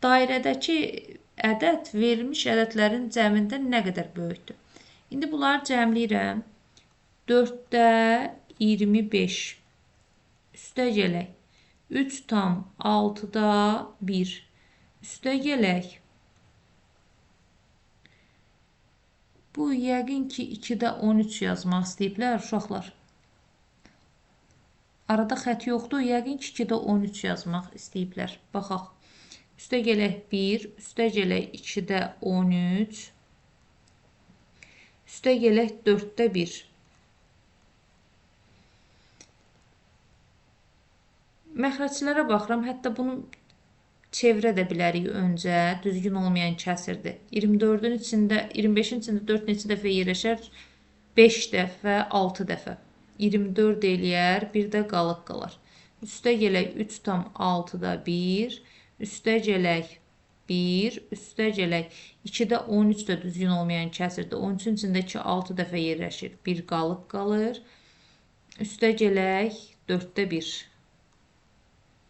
Dairədəki ədəd verilmiş ədədlərin cəmindən nə qədər böyükdür? İndi bunları cəmləyirəm. 4-də 25 üstə gələk. 3 tam 6-da 1 üstə gələk. Bu yəqin ki 2-də 13 yazmaq istəyiblər uşaqlar. Arada xət yoxdur. Yəqin ki 2-də 13 yazmaq istəyiblər. Baxaq. Üstə gələk 1, üstə gələk 2-də 13. Üstə gələk 4-də 1. Məxrəclərə baxıram. Hətta bunu çevirə də bilərik öncə. Düzgün olmayan kəsirdir. 24-ün içində, 25-in içində 4 neçə dəfə yerləşər? 5 dəfə, 6 dəfə. 24 eləyər, bir də qalıq qalar. Üstə gələk 3 tam 6-da 1. Üstə gələk 1. Üstə gələk 2-də 13 də düzgün olmayan kəsirdir. 13-ün içində 2, 6 dəfə yerləşir. 1 qalıq qalır. Üstə gələk 4-də 1.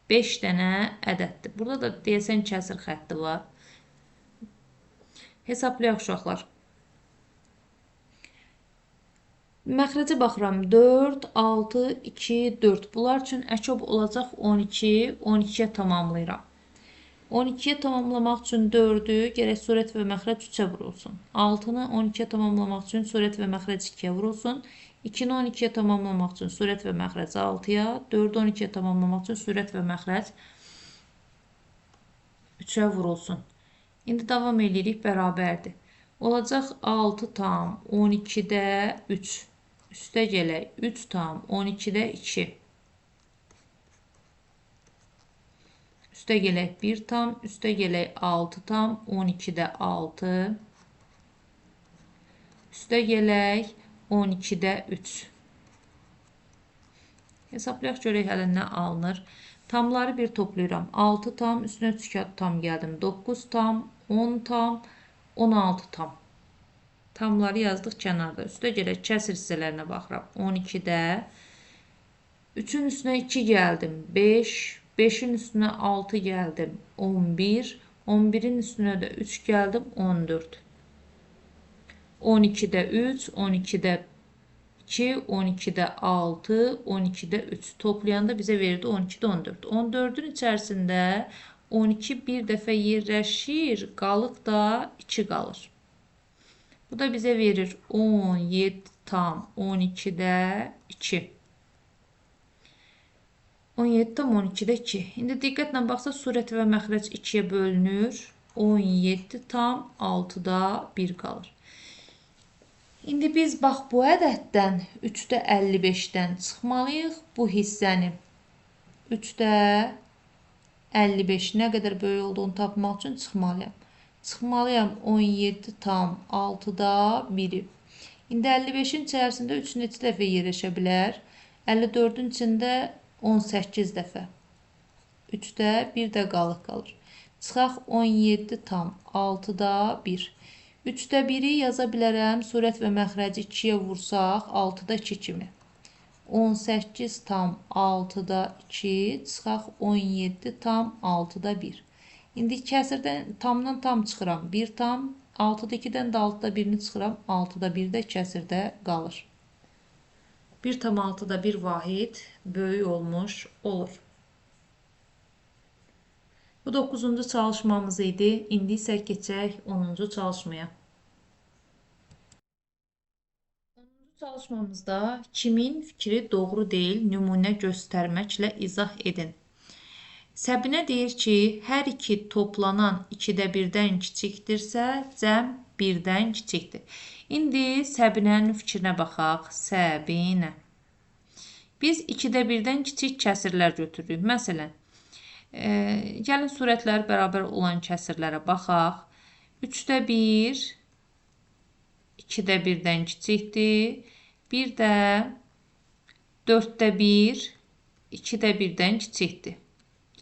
5 dənə ədəddir. Burada da deyəsən kəsir xətti var. Hesablayaq uşaqlar. Məxrəcə baxıram. 4, 6, 2, 4. Bunlar üçün əkob olacaq 12. 12-yə tamamlayıram. 12-yə tamamlamaq üçün 4-ü gərək surət və məxrəc 3-ə vurulsun. 6-nı 12-yə tamamlamaq üçün surət və məxrəc 2-yə vurulsun. 2-ni 12-yə tamamlamaq üçün surət və məxrəc 6-ya, 4-ü 12-yə tamamlamaq üçün surət və məxrəc 3-ə vurulsun. İndi davam edirik, bərabərdir. Olacaq 6 tam 12-də 3. Üstə gələk 3 tam 12-də 2. Üstə gələk 1 tam, üstə gələk 6 tam 12-də 6. Üstə gələk 12-də 3. Hesablayaq görək hələ nə alınır. Tamları bir toplayıram. 6 tam, üstünə 3 tam gəldim. 9 tam, 10 tam, 16 tam. Tamları yazdıq kənarda. Üstə gələk kəsr hissələrinə baxıram. 12-də 3-ün üstünə 2 gəldim. 5, 5-in üstünə 6 gəldim. 11, 11-in üstünə də 3 gəldim. 14. 12-də 3, 12-də 2, 12-də 6, 12-də 3. Toplayanda bizə verdi 12-də 14. 14-ün içərisində 12 bir dəfə yerləşir, qalıq da 2 qalır. Bu da bizə verir 17 tam 12-də 2. 17 tam 12-də 2. İndi diqqətlə baxsa surət və məxrəc 2-yə bölünür. 17 tam 6-da 1 qalır. İndi biz bax bu ədəddən 3-də 55-dən çıxmalıyıq. Bu hissəni 3-də 55 nə qədər böyük olduğunu tapmaq üçün çıxmalıyam. Çıxmalıyam 17 tam 6-da 1-i. İndi 55-in içərisində 3 neçə dəfə yerləşə bilər? 54-ün içində 18 dəfə. 3-də 1 də qalıq qalır. Çıxaq 17 tam 6-da 1. 3-də 1-i yaza bilərəm. Surət və məxrəci 2-yə vursaq 6-da 2 kimi. 18 tam 6-da 2 çıxaq 17 tam 6-da 1. İndi kəsirdən tamdan tam çıxıram. 1 tam 6-da 2-dən də 6-da 1-ni çıxıram. 6-da 1 də kəsirdə qalır. 1 tam 6-da 1 vahid böyük olmuş olur. Bu 9-cu çalışmamız idi. İndi isə keçək 10-cu çalışmaya. 10-cu çalışmamızda kimin fikri doğru deyil nümunə göstərməklə izah edin. Səbinə deyir ki, hər iki toplanan 2-də 1-dən kiçikdirsə, cəm 1-dən kiçikdir. İndi Səbinənin fikrinə baxaq. Səbinə. Biz 2-də 1-dən kiçik kəsirlər götürürük. Məsələn, gəlin surətləri bərabər olan kəsirlərə baxaq. 3-də 1, 2-də 1-dən kiçikdir. Bir də 4-də 1, 2-də 1-dən kiçikdir.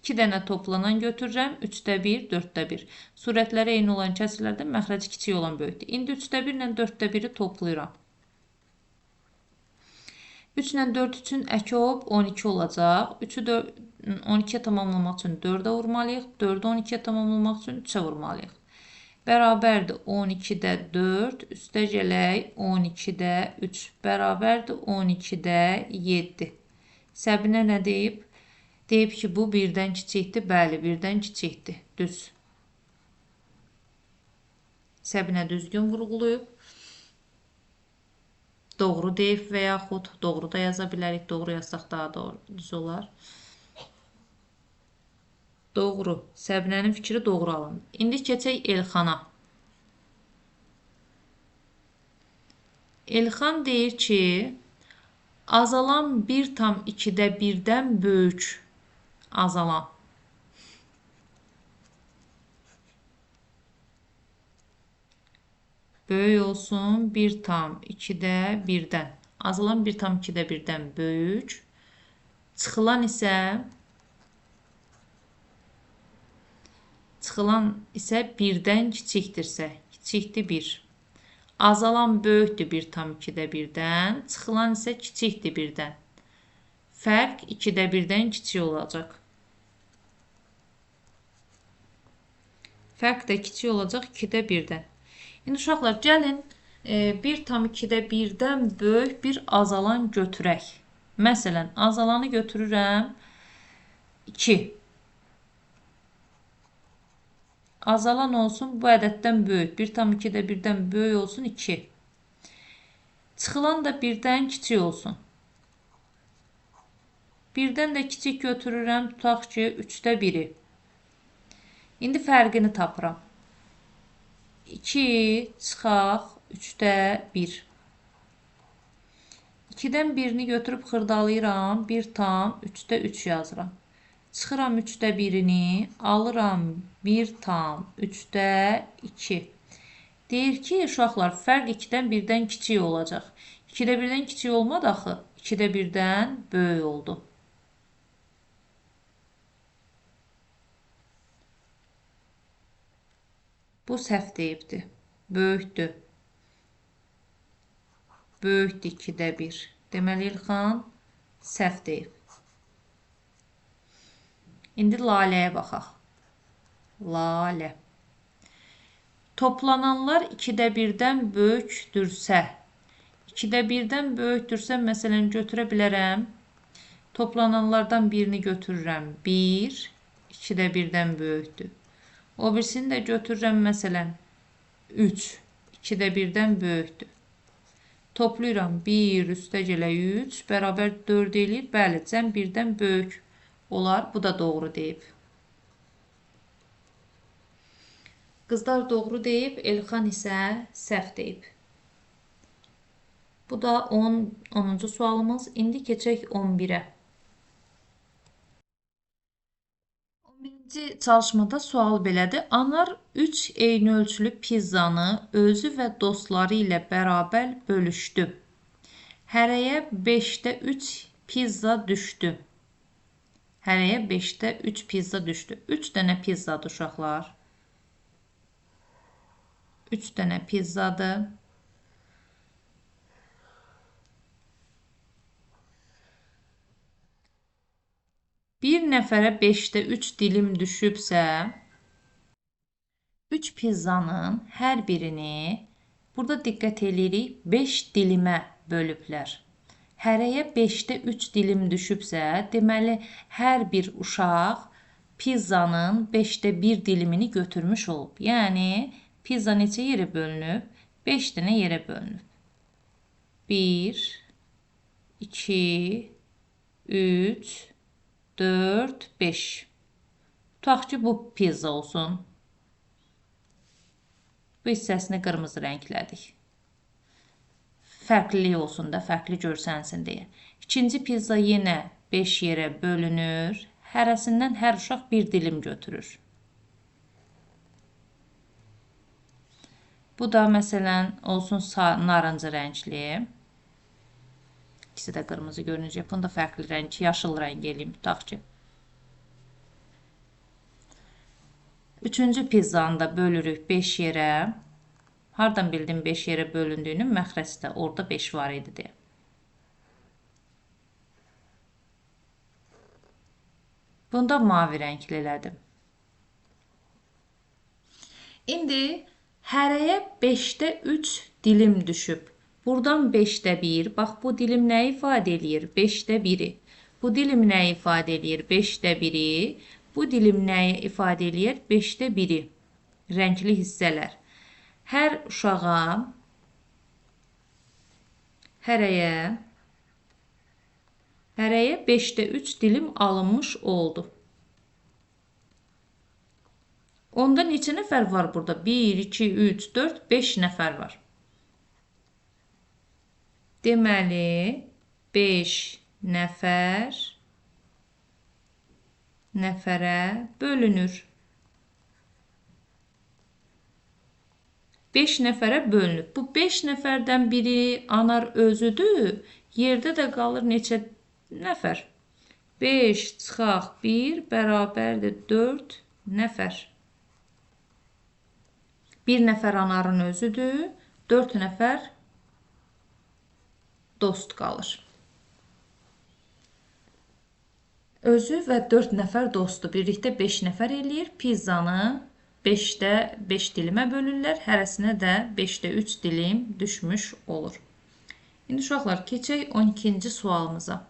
2 dənə toplanan götürürəm. 3-də 1, 4-də 1. Surətləri eyni olan kəsirlərdə məxrəci kiçik olan böyükdür. İndi 3-də 1 ilə 4-də 1-i toplayıram. 3 ilə 4 üçün əkop 12 olacaq. 3-ü 12-yə tamamlamaq üçün 4-ə vurmalıyıq. 4-ü 12-yə tamamlamaq üçün 3-ə vurmalıyıq. Bərabərdir 12-də 4, üstə gələk 12-də 3. Bərabərdir 12-də 7. Səbinə nə deyib? Deyib ki, bu 1-dən kiçikdir. Bəli, 1-dən kiçikdir. Düz. Səbinə düzgün vurğulayıb. Doğru deyib və yaxud doğru da yaza bilərik. Doğru yazsaq daha düz olar. Doğru. Səbinənin fikri doğru alındı. İndi keçək Elxana. Elxan deyir ki, azalan 1 tam 2-də 1-dən böyük. Azalan. Böyük olsun 1 tam 2-də 1-dən. Azalan 1 tam 2-də 1-dən böyük. Çıxılan isə 1-dən kiçikdirsə, kiçikdir 1. Azalan böyükdür 1 tam 2-də 1-dən. Çıxılan isə kiçikdir 1-dən. Fərq 2-də 1-dən kiçik olacaq. Fərq də kiçik olacaq 2-də 1-dən. İndi uşaqlar, gəlin 1 tam 2-də 1-dən böyük bir azalan götürək. Məsələn, azalanı götürürəm 2. Azalan olsun bu ədəddən böyük. 1 tam 2-də 1-dən böyük olsun 2. Çıxılan da 1-dən kiçik olsun. 1-dən də kiçik götürürəm. Tutaq ki, 3-də 1-i. İndi fərqini tapıram. 2 çıxaq 3-də 1. 2-dən 1-ni götürüb xırdalayıram. 1 tam 3-də 3 yazıram. Çıxıram 3-də 1-ini. Alıram 1 tam 3-də 2. Deyir ki, uşaqlar, fərq 2-dən 1-dən kiçik olacaq. 2-də 1-dən kiçik olmadı axı. 2-də 1-dən böyük oldu. Bu səhv deyibdir. Böyükdür. Böyükdür 2-də 1. Deməli, İlxan səhv deyib. İndi Laləyə baxaq. Lalə. Toplananlar 2-də 1-dən böyükdürsə, 2-də 1-dən böyükdürsə, məsələn, götürə bilərəm. Toplananlardan birini götürürəm. 1, 2-də 1-dən böyükdür. O birisini də götürürəm, məsələn, 3, 2-də 1-dən böyükdür. Toplayıram 1 üstə gələ 3, bərabər 4 eləyir. Bəli, cəm 1-dən böyük olar. Bu da doğru deyib. Qızlar doğru deyib, Elxan isə səhv deyib. Bu da 10-cu sualımız. İndi keçək 11-ə. 11-ci çalışmada sual belədir. Anar 3 eyni ölçülü pizzanı özü və dostları ilə bərabər bölüşdü. Hərəyə 5-də 3 pizza düşdü. Hərəyə 5-də 3 pizza düşdü. 3 dənə pizzadır uşaqlar. 3 dənə pizzadır. Bir nəfərə 5-də 3 dilim düşübsə, 3 pizzanın hər birini, burada diqqət edirik, 5 dilimə bölüblər. Hərəyə 5-də 3 dilim düşübsə, deməli, hər bir uşaq pizzanın 5-də 1 dilimini götürmüş olub. Yəni, pizza neçə yerə bölünüb? 5 dənə yerə bölünüb. 1, 2, 3, 4, 5. Tutaq ki, bu pizza olsun. Bu hissəsini qırmızı rənglədik. Fərqlilik olsun da, fərqli görsənsin deyə. İkinci pizza yenə 5 yerə bölünür. Hərəsindən hər uşaq bir dilim götürür. Bu da məsələn olsun narıncı rəngli. İkisi də qırmızı görünəcək. Bunu da fərqli rəng, yaşıl rəng eləyim. Tutaq ki. Üçüncü pizzanı da bölürük 5 yerə. Hardan bildim 5 yerə bölündüyünü? Məxrəcdə. Orada 5 var idi deyə. Bunu da mavi rəngli elədim. İndi hərəyə 5-də 3 dilim düşüb. Buradan 5'də 1. Bax, bu dilim nə ifadə edir? 5'də 1'i. Bu dilim nə ifadə edir? 5'də 1'i. Bu dilim nə ifadə edir? 5'də 1'i. Rəngli hissələr. Hər uşağa, hərəyə 5'də 3 dilim alınmış oldu. Onda neçə nəfər var burada? 1, 2, 3, 4, 5 nəfər var. Deməli, 5 nəfərə bölünür. 5 nəfərə bölünüb. Bu 5 nəfərdən biri anar özüdür. Yerdə də qalır neçə nəfər? 5 çıxaq 1 bərabərdir 4 nəfər. 1 nəfər anarın özüdür. 4 nəfər dost qalır. Özü və 4 nəfər dostu birlikdə 5 nəfər eləyir. Pizzanı 5'də 5 dilimə bölürlər. Hərəsinə də 5'də 3 dilim düşmüş olur. İndi uşaqlar, keçək 12-ci sualımıza.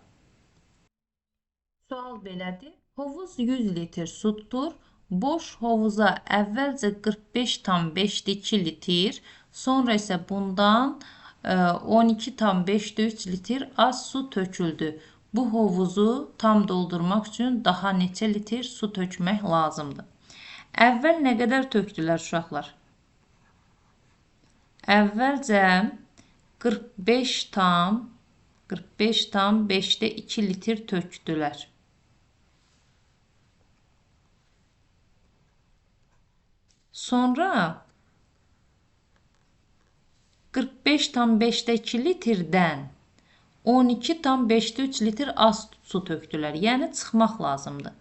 Sual belədir. Hovuz 100 litr su tutur. Boş hovuza əvvəlcə 45,5'də 2 litr, sonra isə bundan 12,5'də 3 litr az su töküldü. Bu hovuzu tam doldurmaq üçün daha neçə litr su tökmək lazımdır? Əvvəl nə qədər tökdülər uşaqlar? Əvvəlcə 45,5'də 2 litr tökdülər. Sonra 45,5'də 2 litrdən 12,5'də 3 litr az su tökdülər. Yəni çıxmaq lazımdır.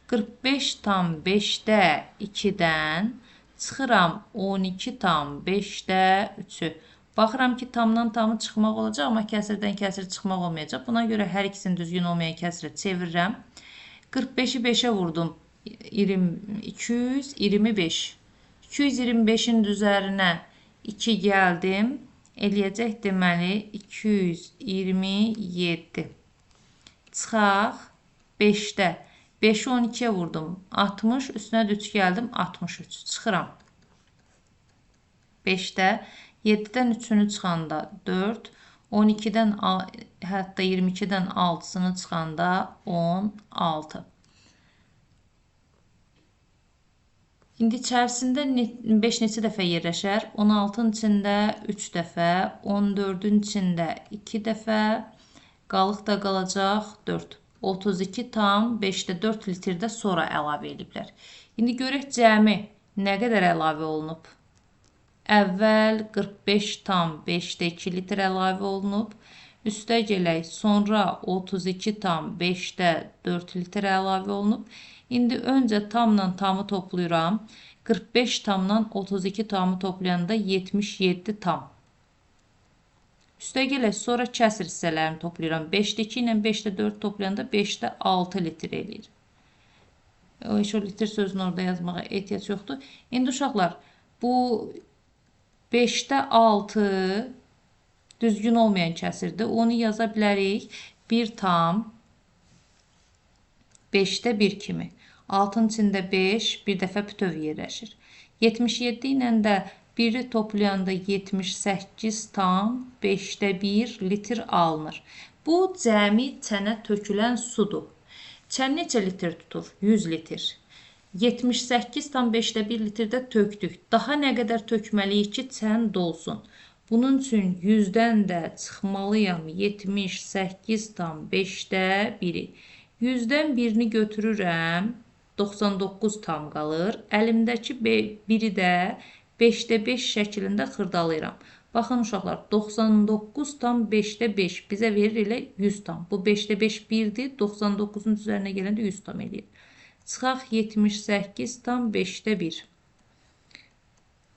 45,5'də 2-dən çıxıram 12,5'də 3'ü. Baxıram ki, tamdan tamı çıxmaq olacaq, amma kəsirdən kəsir çıxmaq olmayacaq. Buna görə hər ikisini düzgün olmayan kəsirə çevirirəm. 45'i 5'ə vurdum. 225. 225'in üzərinə 2 gəldim. Eləyəcək deməli 227. Çıxaq 5'də. 5'i 12'yə vurdum. 60. Üstünə də 3 gəldim. 63. Çıxıram. 5'də 7'dən 3'ünü çıxanda 4. 12'dən hətta 22'dən 6'sını çıxanda 16. İndi içərisində 5 neçə dəfə yerləşər? 16-ın içində 3 dəfə, 14-ün içində 2 dəfə, qalıq da qalacaq 4. 32 tam 5-də 4 litrdə sonra əlavə ediblər. İndi görək cəmi nə qədər əlavə olunub? Əvvəl 45 tam 5-də 2 litr əlavə olunub. Üstə gələk, sonra 32 tam 5-də 4 litr əlavə olunub. İndi öncə tamla tamı toplayıram. 45 tamdan 32 tamı toplayanda 77 tam. Üstə gələk, sonra kəsir hissələrini toplayıram. 5-də 2 ilə 5-də 4 toplayanda 5-də 6 litr eləyir. O litr sözünü orada yazmağa ehtiyac yoxdur. İndi uşaqlar, bu 5-də 6 düzgün olmayan kəsirdir. Onu yaza bilərik. 1 tam 5-də 1 kimi. 6-ın içində 5 bir dəfə bütöv yerləşir. 77 ilə də 1-i toplayanda 78 tam 5-də 1 litr alınır. Bu cəmi çənə tökülən sudur. Çən neçə litr tutur? 100 litr. 78 tam 5-də 1 litrdə tökdük. Daha nə qədər tökməliyik ki, çən dolsun? Bunun üçün 100-dən də çıxmalıyam 78 tam 5-də 1-i. 100-dən birini götürürəm, 99 tam qalır. Əlimdəki 1-i də 5-də 5 şəklində xırdalayıram. Baxın uşaqlar, 99 tam 5-də 5 bizə verir elə 100 tam. Bu 5-də 5 1-dir, 99-un üzərinə gələndə 100 tam eləyir. Çıxaq 78 tam 5-də 1.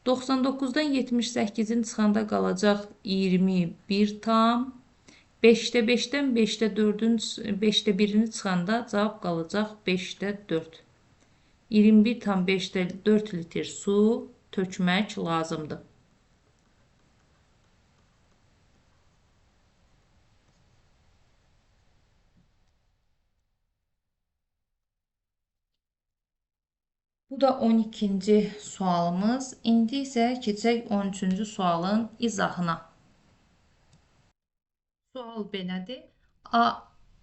99-dan 78-in çıxanda qalacaq 21 tam. 5-də 5-dən 5-də 4-ün 5-də 1-ini çıxanda cavab qalacaq 5-də 4. 21 tam 5-də 4 litr su tökmək lazımdır. Bu da 12-ci sualımız. İndi isə keçək 13-cü sualın izahına. Sual belədir.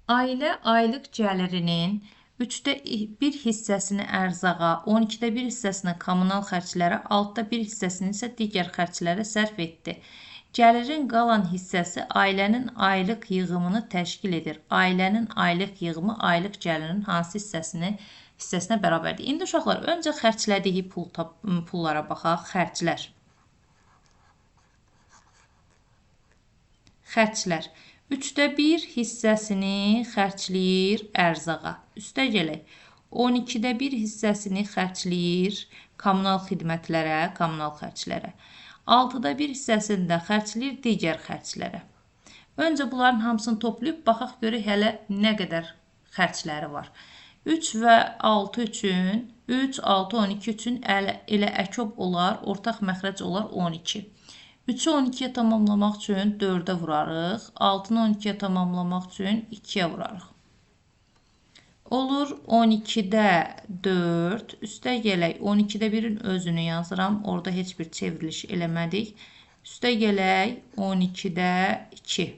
Ailə aylıq gəlirinin 3-də 1 hissəsini ərzağa, 12-də 1 hissəsini kommunal xərclərə, 6-da 1 hissəsini isə digər xərclərə sərf etdi. Gəlirin qalan hissəsi ailənin aylıq yığımını təşkil edir. Ailənin aylıq yığımı aylıq gəlirin hansı hissəsinə bərabərdir? İndi uşaqlar, öncə xərclədiyi pullara baxaq. Xərclər. 3-də 1 hissəsini xərcləyir ərzağa. Üstə gələk. 12-də 1 hissəsini xərcləyir kommunal xidmətlərə, kommunal xərclərə. 6-da 1 hissəsini də xərcləyir digər xərclərə. Öncə bunların hamısını toplayıb baxaq görək hələ nə qədər xərcləri var. 3 və 6 üçün, 3, 6, 12 üçün elə əkob olar, ortaq məxrəc olar 12. 3-ü 12-yə tamamlamaq üçün 4-ə vurarıq, 6-nı 12-yə tamamlamaq üçün 2-yə vurarıq. Olur 12-də 4, üstə gələk 12-də 1-in özünü yazıram, orada heç bir çevriliş eləmədik. Üstə gələk 12-də 2.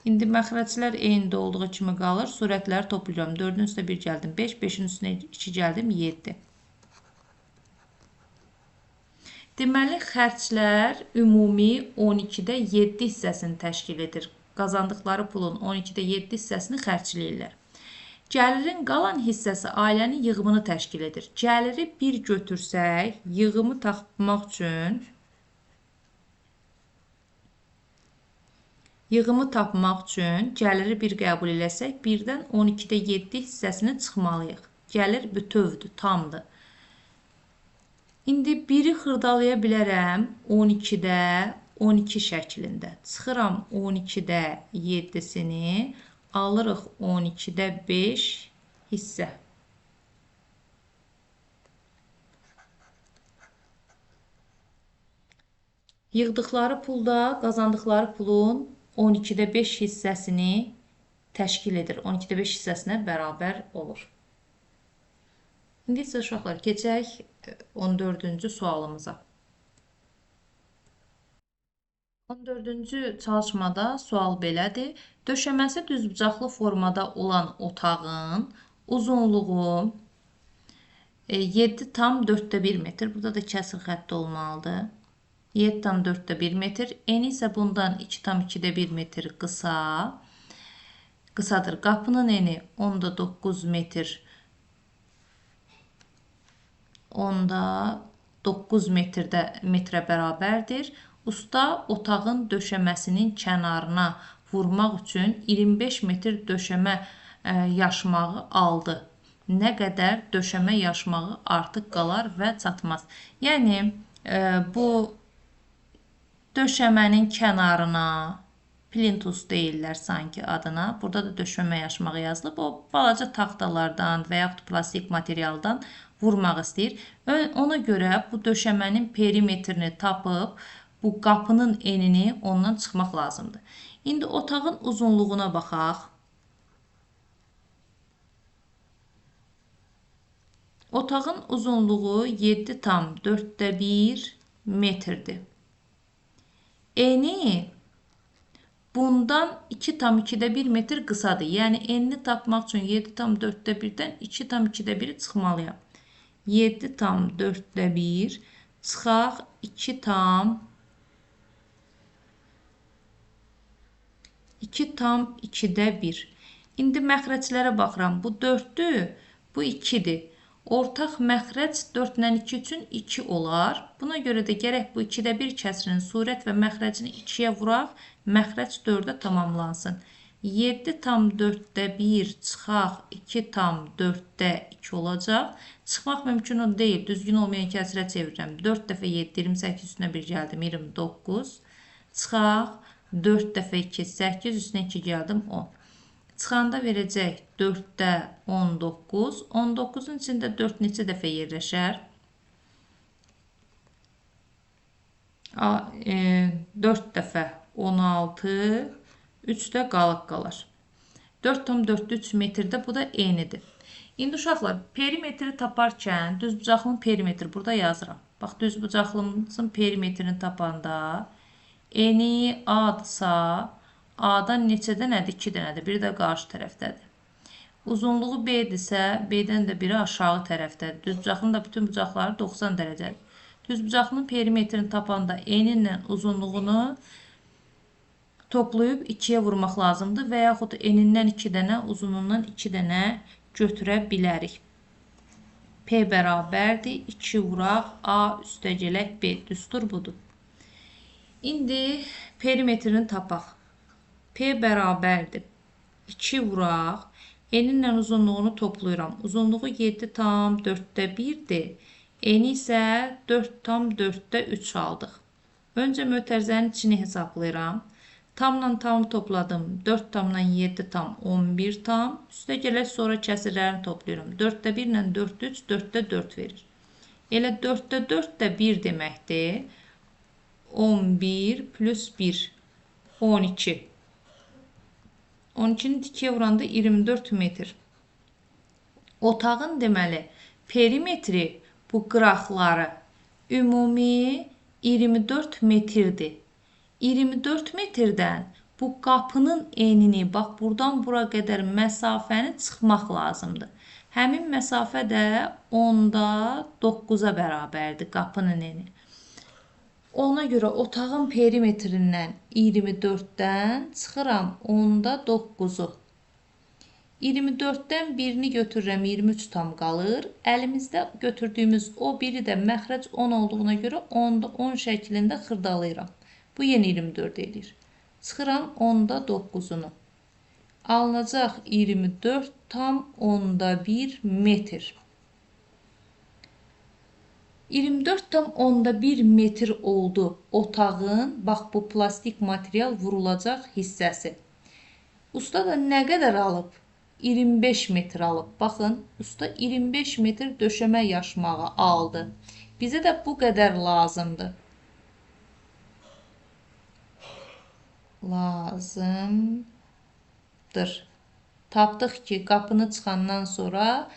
İndi məxrəclər eynidə olduğu kimi qalır, surətləri toplayacağım. 4-ün üstə 1 gəldim 5, 5-in üstünə 2 gəldim 7. Deməli, xərclər ümumi 12-də 7 hissəsini təşkil edir. Qazandıqları pulun 12-də 7 hissəsini xərcləyirlər. Gəlirin qalan hissəsi ailənin yığımını təşkil edir. Gəliri 1 götürsək, yığımı tapmaq üçün gəliri 1 qəbul eləsək, 1-dən 12-də 7 hissəsini çıxmalıyıq. Gəlir bütövdür, tamdır. İndi 1-i xırdalaya bilərəm 12-də 12 şəklində. Çıxıram 12-də 7-sini, alırıq 12-də 5 hissə. Yığdıqları pulda qazandıqları pulun 12-də 5 hissəsini təşkil edir. 12-də 5 hissəsinə bərabər olur. İndi isə uşaqlar, keçək 14-cü sualımıza. 14-cü çalışmada sual belədir. Döşəməsi düzbucaqlı formada olan otağın uzunluğu 7 tam 4'te 1 metr. Burada da kəsir xətt olmalıdır. 7 tam 4'te 1 metr. Eni isə bundan 2 tam 2'de 1 metr qısadır. Qapının eni 10'da 9 metr. 10'da 9 metrə bərabərdir. Usta otağın döşəməsinin kənarına vurmaq üçün 25 metr döşəmə yaşmağı aldı. Nə qədər döşəmə yaşmağı artıq qalar və çatmaz. Yəni bu döşəmənin kənarına plintus deyirlər sanki adına. Burada da döşəmə yaşmağı yazılıb. O balaca taxtalardan və yaxud plastik materialdan vurmaq istəyir. Ona görə bu döşəmənin perimetrini tapıb bu qapının enini ondan çıxmaq lazımdır. İndi otağın uzunluğuna baxaq. Otağın uzunluğu 7 tam 4'te 1 metrdir. Eni bundan 2 tam 2'de 1 metr qısadır. Yəni enini tapmaq üçün 7 tam 4'te 1'dən 2 tam 2'de 1'i çıxmalıyam. 7 tam 4'te 1 çıxaq 2 tam 2'de 1. İndi məxrəclərə baxıram. Bu 4'dür, bu 2'dir. Ortaq məxrəc 4 ilə 2 üçün 2 olar. Buna görə də gərək bu 2'de 1 kəsirin surət və məxrəcini 2'yə vuraq. Məxrəc 4'ə tamamlansın. 7 tam 4'te 1 çıxaq 2 tam 4'te 2 olacaq. Çıxmaq mümkün deyil. Düzgün olmayan kəsirə çevirirəm. 4 dəfə 7, 28 üstünə 1 gəldim. 29. Çıxaq 4 dəfə 2, 8 üstünə 2 gəldim. 10. Çıxanda verəcək 4'də 19. 19'un içində 4 neçə dəfə yerləşər? 4 dəfə 16. 3 də qalıq qalar. 4 tam 4'də 3 metrdə bu da enidir. İndi uşaqlar perimetri taparkən düzbucaqlının perimetri burada yazıram. Bax düzbucaqlımızın perimetrini tapanda eni A-dırsa A-dan neçə dənədir? 2 dənədir. Biri də qarşı tərəfdədir. Uzunluğu B-dirsə, B-dən də biri aşağı tərəfdədir. Düzbucaqlının da bütün bucaqları 90 dərəcədir. Düzbucaqlının perimetrini tapanda eninlə uzunluğunu toplayıb 2'yə vurmaq lazımdır və yaxud enindən 2 dənə, uzunluğundan 2 dənə götürə bilərik. P bərabərdir. 2 vuraq A üstəgələk B. Düstur budur. İndi perimetrini tapaq. P bərabərdir. 2 vuraq. Eninlə uzunluğunu toplayıram. Uzunluğu 7 tam 4'te 1'dir. Eni isə 4 tam 4'te 3 aldıq. Öncə mötərizənin içini hesablayıram. Tamla tamı topladım. 4 tamla 7 tam 11 tam. Üstə gələk sonra kəsirlərini toplayıram. 4'te 1 ilə 4'te 3, 4'te 4 verir. Elə 4'te 4 də 1 deməkdir. 11 plus 1, 12. 12'ni 2'yə vuranda 24 metr. Otağın deməli perimetri bu qıraqları ümumi 24 metrdir. 24 metrdən bu qapının enini, bax buradan bura qədər məsafəni çıxmaq lazımdır. Həmin məsafə də 10'da 9'a bərabərdir qapının eni. Ona görə otağın perimetrindən 24'dən çıxıram 10'da 9'u. 24'dən birini götürürəm 23 tam qalır. Əlimizdə götürdüyümüz o biri də məxrəc 10 olduğuna görə 10'da 10 şəklində xırdalayıram. Bu yenə 24 edir. Çıxıram 10'da 9'unu. Alınacaq 24 tam 10'da 1 metr. 24 tam 10'da 1 metr oldu otağın, bax bu plastik material vurulacaq hissəsi. Usta da nə qədər alıb? 25 metr alıb. Baxın, usta 25 metr döşəmə yaşmağı aldı. Bizə də bu qədər lazımdır. Tapdıq ki, qapını çıxandan sonra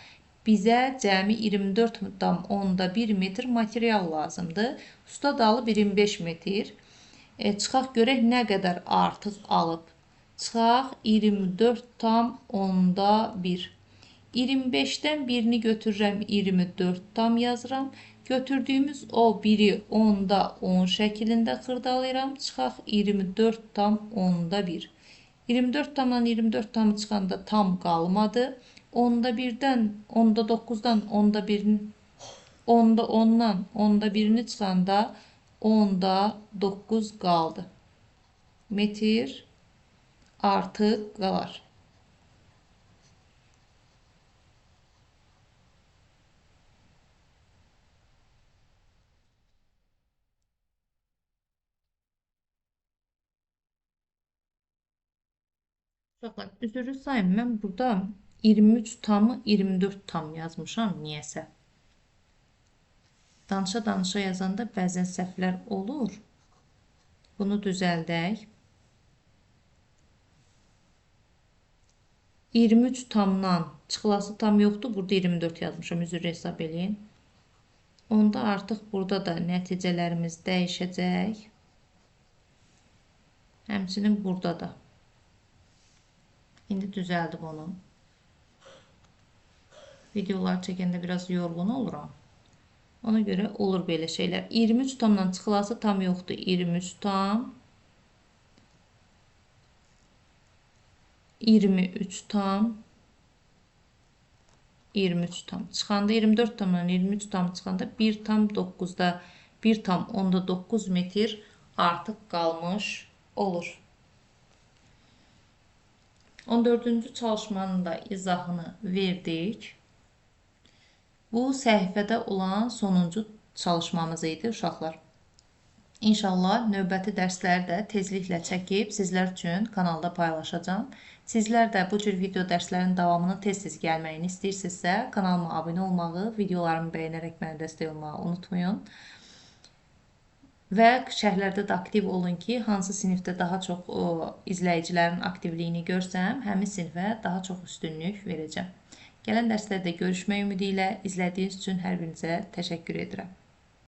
bizə cəmi 24 tam 10'da 1 metr material lazımdır. Usta da alıb 25 metr. Çıxaq görək nə qədər artıq alıb. Çıxaq 24 tam 10'da 1. 25-dən birini götürürəm, 24 tam yazıram. Götürdüyümüz o biri 10-da 10 şəklində xırdalayıram. Çıxaq 24 tam 10-da 1. 24 tamdan 24 tamı çıxanda tam qalmadı. 10-da 1-dən, 10-da 9-dan 10-da 1-ni 10-da 10-dan 10-da 1-ni çıxanda 10-da 9 qaldı. Metr artıq qalar. Uşaqlar, üzrü sayın, mən burada 23 tamı 24 tam yazmışam niyəsə. Danışa-danışa yazanda bəzən səhvlər olur. Bunu düzəldək. 23 tamdan çıxılası tam yoxdur. Burada 24 yazmışam. Üzr hesab eləyin. Onda artıq burada da nəticələrimiz dəyişəcək. Həmçinin burada da. İndi düzəldim onu. Videolar çəkəndə biraz yorğun oluram. Ona görə olur belə şeylər. 23 tamdan çıxılası tam yoxdur. 23 tam. 23 tam. 23 tam. Çıxanda 24 tamdan 23 tam çıxanda 1 tam 9-da 1 tam 10-da 9 metr artıq qalmış olur. 14-cü çalışmanın da izahını verdik. Bu səhifədə olan sonuncu çalışmamız idi uşaqlar. İnşallah növbəti dərsləri də tezliklə çəkib sizlər üçün kanalda paylaşacağım. Sizlər də bu cür video dərslərin davamının tez-tez gəlməyini istəyirsinizsə, kanalıma abunə olmağı, videolarımı bəyənərək mənə dəstək olmağı unutmayın. Və şərhlərdə də aktiv olun ki, hansı sinifdə daha çox izləyicilərin aktivliyini görsəm, həmin sinifə daha çox üstünlük verəcəm. Gələn dərslərdə görüşmək ümidi ilə izlədiyiniz üçün hər birinizə təşəkkür edirəm.